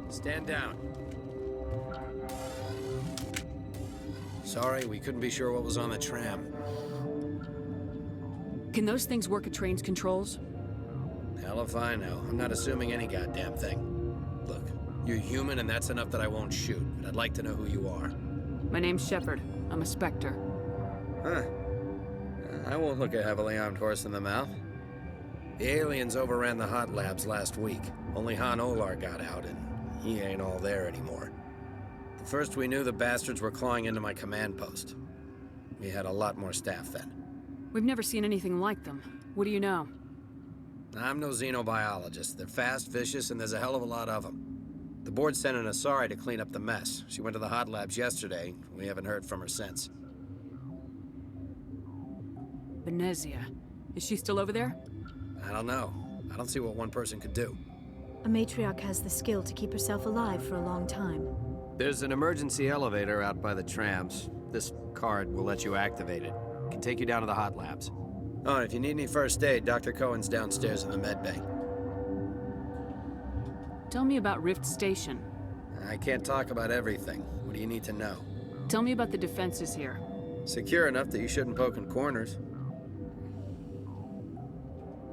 Stand down. Sorry, we couldn't be sure what was on the tram. Can those things work at train's controls? Hell if I know. I'm not assuming any goddamn thing. Look, you're human and that's enough that I won't shoot, but I'd like to know who you are. My name's Shepard. I'm a Spectre. Huh. I won't look a heavily armed horse in the mouth. The aliens overran the hot labs last week. Only Han Olar got out, and he ain't all there anymore. The first we knew, the bastards were clawing into my command post. We had a lot more staff then. We've never seen anything like them. What do you know? I'm no xenobiologist. They're fast, vicious, and there's a hell of a lot of them. The board sent an Asari to clean up the mess. She went to the hot labs yesterday. We haven't heard from her since. Benezia. Is she still over there? I don't know. I don't see what one person could do. A matriarch has the skill to keep herself alive for a long time. There's an emergency elevator out by the trams. This card will let you activate it. It can take you down to the hot labs. Oh, and if you need any first aid, Dr. Cohen's downstairs in the med bay. Tell me about Rift Station. I can't talk about everything. What do you need to know? Tell me about the defenses here. Secure enough that you shouldn't poke in corners.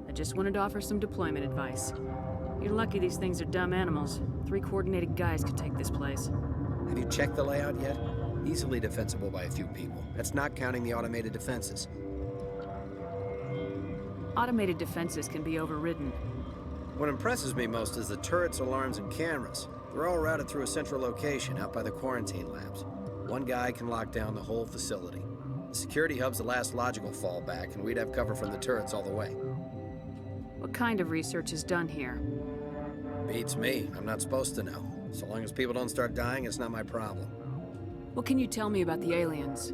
I just wanted to offer some deployment advice. You're lucky these things are dumb animals. 3 coordinated guys could take this place. Have you checked the layout yet? Easily defensible by a few people. That's not counting the automated defenses. Automated defenses can be overridden. What impresses me most is the turrets, alarms, and cameras. They're all routed through a central location out by the quarantine labs. One guy can lock down the whole facility. The security hub's the last logical fallback, and we'd have cover from the turrets all the way. What kind of research is done here? Beats me. I'm not supposed to know. So long as people don't start dying, it's not my problem. What can you tell me about the aliens?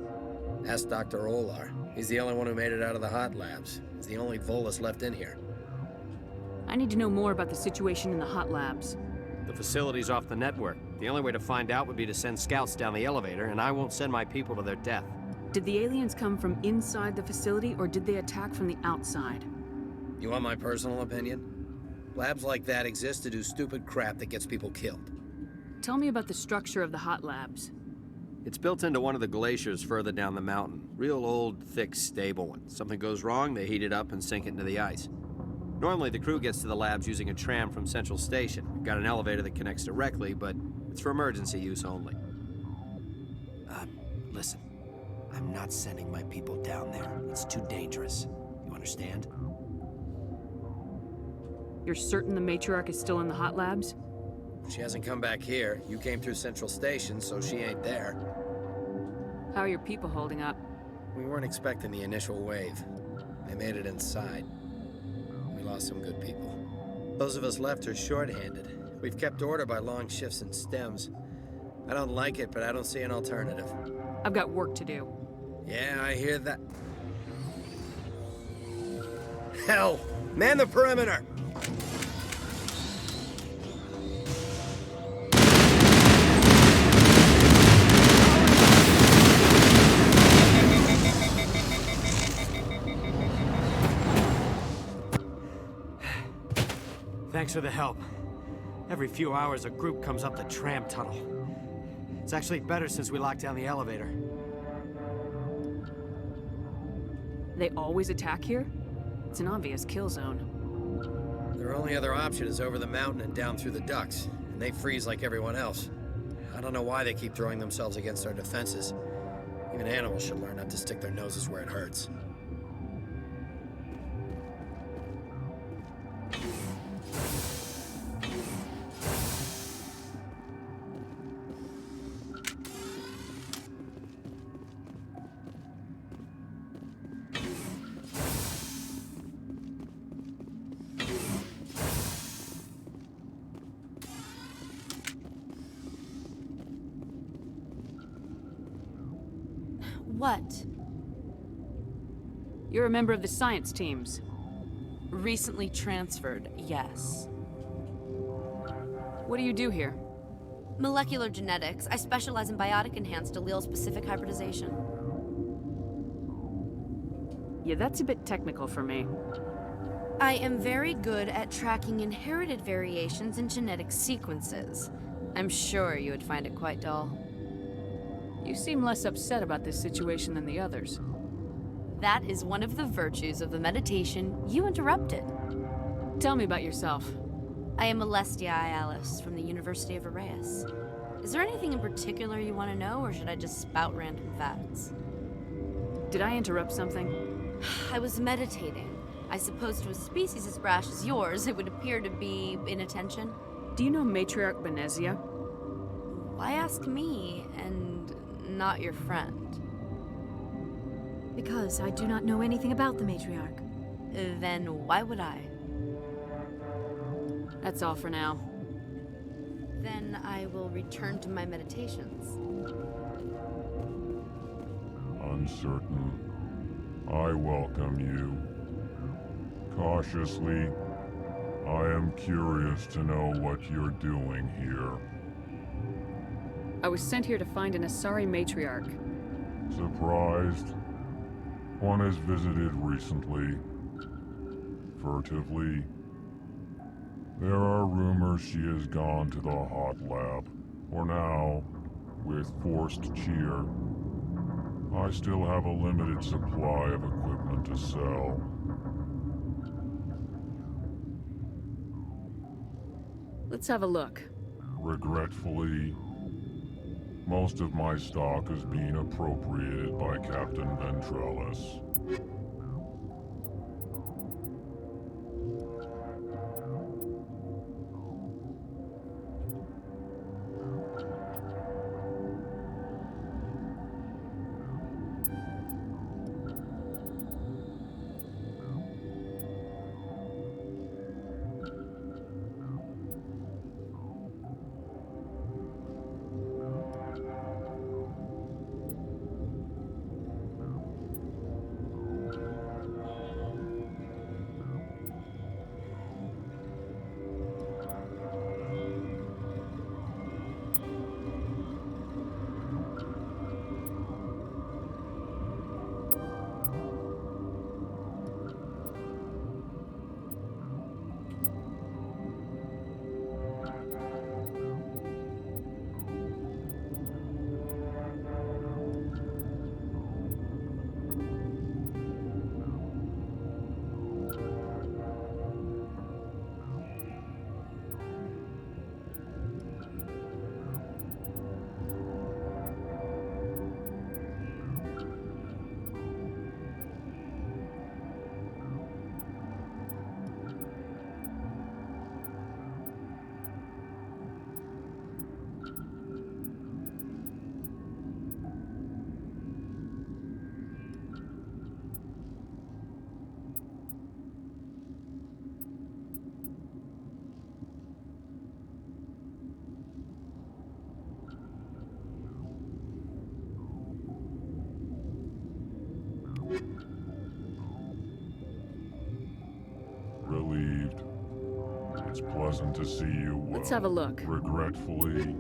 Ask Dr. Olar. He's the only one who made it out of the hot labs. He's the only Volus left in here. I need to know more about the situation in the hot labs. The facility's off the network. The only way to find out would be to send scouts down the elevator, and I won't send my people to their death. Did the aliens come from inside the facility, or did they attack from the outside? You want my personal opinion? Labs like that exist to do stupid crap that gets people killed. Tell me about the structure of the hot labs. It's built into one of the glaciers further down the mountain. Real old, thick, stable one. Something goes wrong, they heat it up and sink it into the ice. Normally, the crew gets to the labs using a tram from Central Station. We've got an elevator that connects directly, but it's for emergency use only. Listen. I'm not sending my people down there. It's too dangerous. You understand? You're certain the matriarch is still in the hot labs? She hasn't come back here. You came through Central Station, so she ain't there. How are your people holding up? We weren't expecting the initial wave. They made it inside. We lost some good people. Those of us left are short-handed. We've kept order by long shifts and stems. I don't like it, but I don't see an alternative. I've got work to do. Yeah, I hear that. Hell! Man the perimeter! Thanks for the help. Every few hours, a group comes up the tram tunnel. It's actually better since we locked down the elevator. They always attack here? It's an obvious kill zone. Their only other option is over the mountain and down through the ducts, and they freeze like everyone else. I don't know why they keep throwing themselves against our defenses. Even animals should learn not to stick their noses where it hurts. What? You're a member of the science teams. Recently transferred, yes. What do you do here? Molecular genetics. I specialize in biotic-enhanced allele-specific hybridization. Yeah, that's a bit technical for me. I am very good at tracking inherited variations in genetic sequences. I'm sure you would find it quite dull. You seem less upset about this situation than the others. That is one of the virtues of the meditation you interrupted. Tell me about yourself. I am Alestia Ialis from the University of Arraeus. Is there anything in particular you want to know, or should I just spout random facts? Did I interrupt something? I was meditating. I suppose to a species as brash as yours, it would appear to be inattention. Do you know Matriarch Benezia? Why ask me, and not your friend? Because I do not know anything about the matriarch. Then why would I? That's all for now. Then I will return to my meditations. Uncertain. I welcome you. Cautiously, I am curious to know what you're doing here. I was sent here to find an Asari matriarch. Surprised? One has visited recently. Furtively. There are rumors she has gone to the hot lab. For now, with forced cheer. I still have a limited supply of equipment to sell. Let's have a look. Regretfully, most of my stock is being appropriated by Captain Ventrellis. Relieved. It's pleasant to see you well. Let's have a look. Regretfully.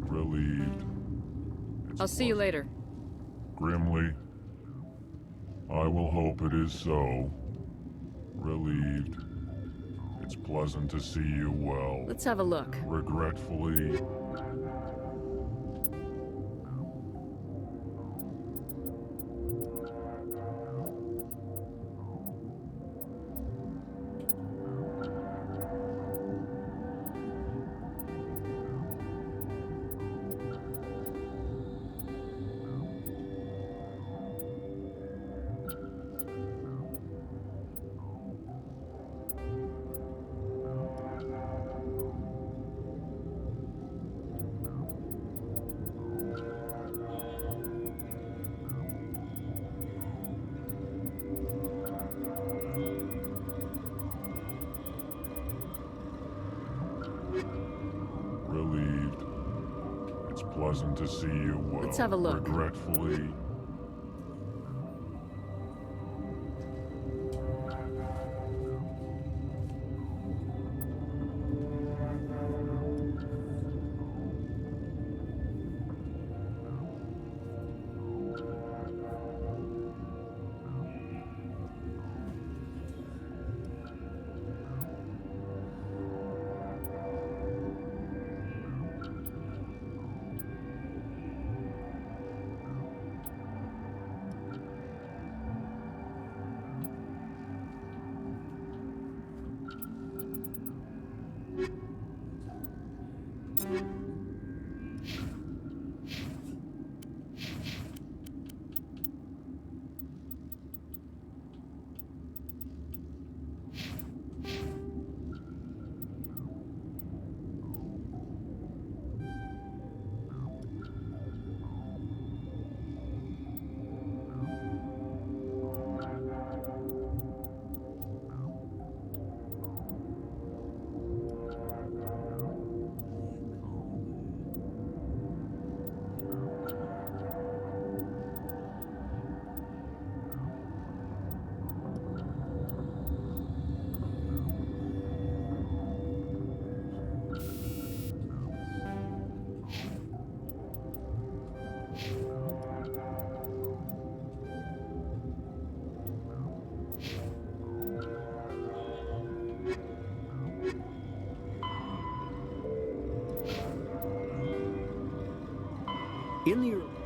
Relieved. I'll see you later. Grimly. I will hope it is so. Relieved. It's pleasant to see you well. Let's have a look. Regretfully. Pleasant to see you. Let's have a look. Regretfully.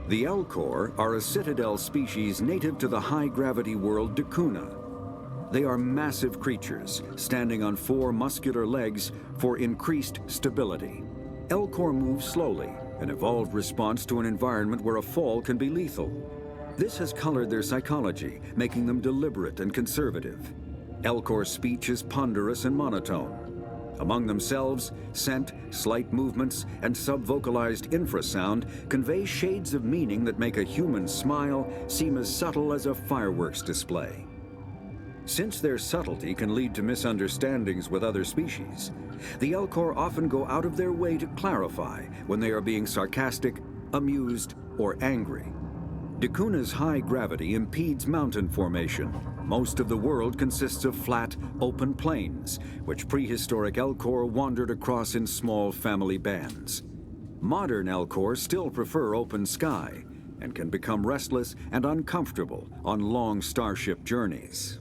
The Elcor are a citadel species native to the high-gravity world Dakuna. They are massive creatures, standing on 4 muscular legs for increased stability. Elcor move slowly, an evolved response to an environment where a fall can be lethal. This has colored their psychology, making them deliberate and conservative. Elcor's speech is ponderous and monotone. Among themselves, scent, slight movements, and subvocalized infrasound convey shades of meaning that make a human smile seem as subtle as a fireworks display. Since their subtlety can lead to misunderstandings with other species, the Elcor often go out of their way to clarify when they are being sarcastic, amused, or angry. Dakuna's high gravity impedes mountain formation. Most of the world consists of flat, open plains, which prehistoric Elcor wandered across in small family bands. Modern Elcor still prefer open sky, and can become restless and uncomfortable on long starship journeys.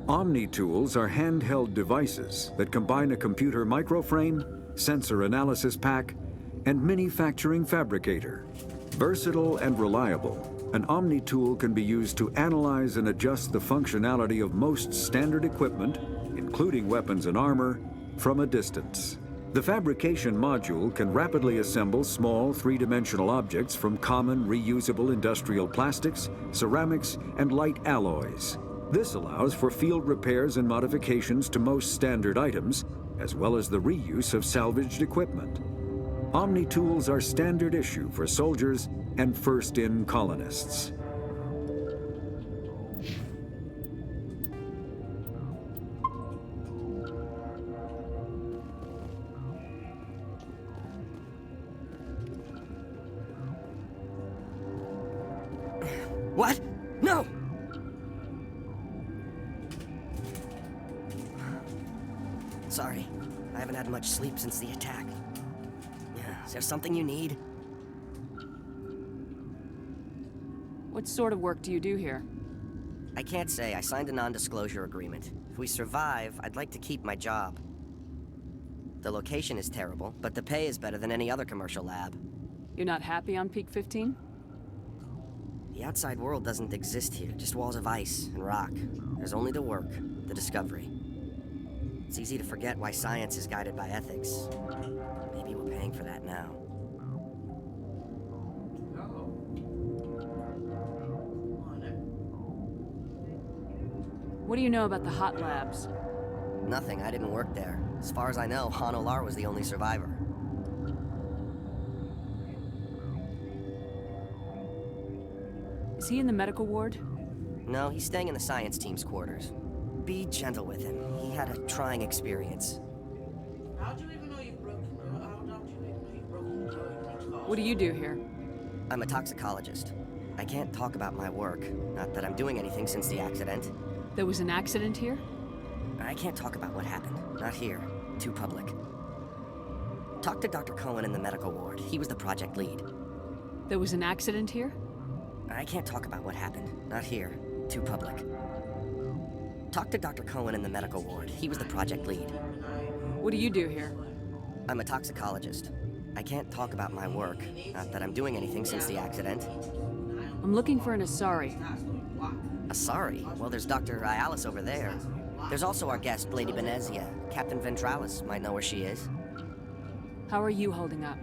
Omni-tools are handheld devices that combine a computer microframe, sensor analysis pack, and manufacturing fabricator. Versatile and reliable, an Omni-tool can be used to analyze and adjust the functionality of most standard equipment, including weapons and armor, from a distance. The fabrication module can rapidly assemble small, three-dimensional objects from common, reusable industrial plastics, ceramics, and light alloys. This allows for field repairs and modifications to most standard items, as well as the reuse of salvaged equipment. Omni-tools are standard issue for soldiers and first-in colonists. What? No! Sorry, I haven't had much sleep since the attack. Yeah, is there something you need? What sort of work do you do here? I can't say. I signed a non-disclosure agreement. If we survive, I'd like to keep my job. The location is terrible, but the pay is better than any other commercial lab. You're not happy on Peak 15? The outside world doesn't exist here, just walls of ice and rock. There's only the work, the discovery. It's easy to forget why science is guided by ethics. Maybe we're paying for that now. What do you know about the Hot Labs? Nothing, I didn't work there. As far as I know, Han Olar was the only survivor. Is he in the medical ward? No, he's staying in the science team's quarters. Be gentle with him. He had a trying experience. How do you even know you've broken? How do you even know you've broken? What do you do here? I'm a toxicologist. I can't talk about my work. Not that I'm doing anything since the accident. There was an accident here? I can't talk about what happened. Not here. Too public. Talk to Dr. Cohen in the medical ward. He was the project lead. There was an accident here? I can't talk about what happened. Not here. Too public. Talk to Dr. Cohen in the medical ward. He was the project lead. What do you do here? I'm a toxicologist. I can't talk about my work. Not that I'm doing anything since the accident. I'm looking for an Asari. Asari? Well, there's Dr. Ayalis over there. There's also our guest, Lady Benezia. Captain Ventralis might know where she is. How are you holding up?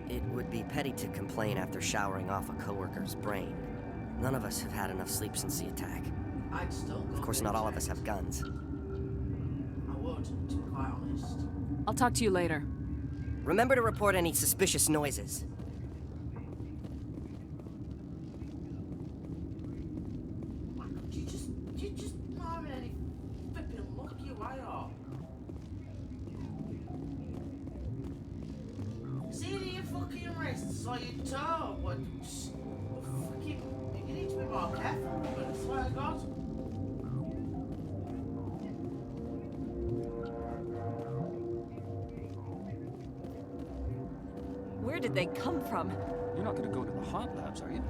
It would be petty to complain after showering off a coworker's brain. None of us have had enough sleep since the attack. Of course, not all of us have guns. I would, to be quite honest. I'll talk to you later. Remember to report any suspicious noises. You just not having any flipping luck, you are. See your fucking wrists or your toe. What? Fucking, you need to be more careful, but I swear to God. Where did they come from? You're not gonna go to the Hot Labs, are you?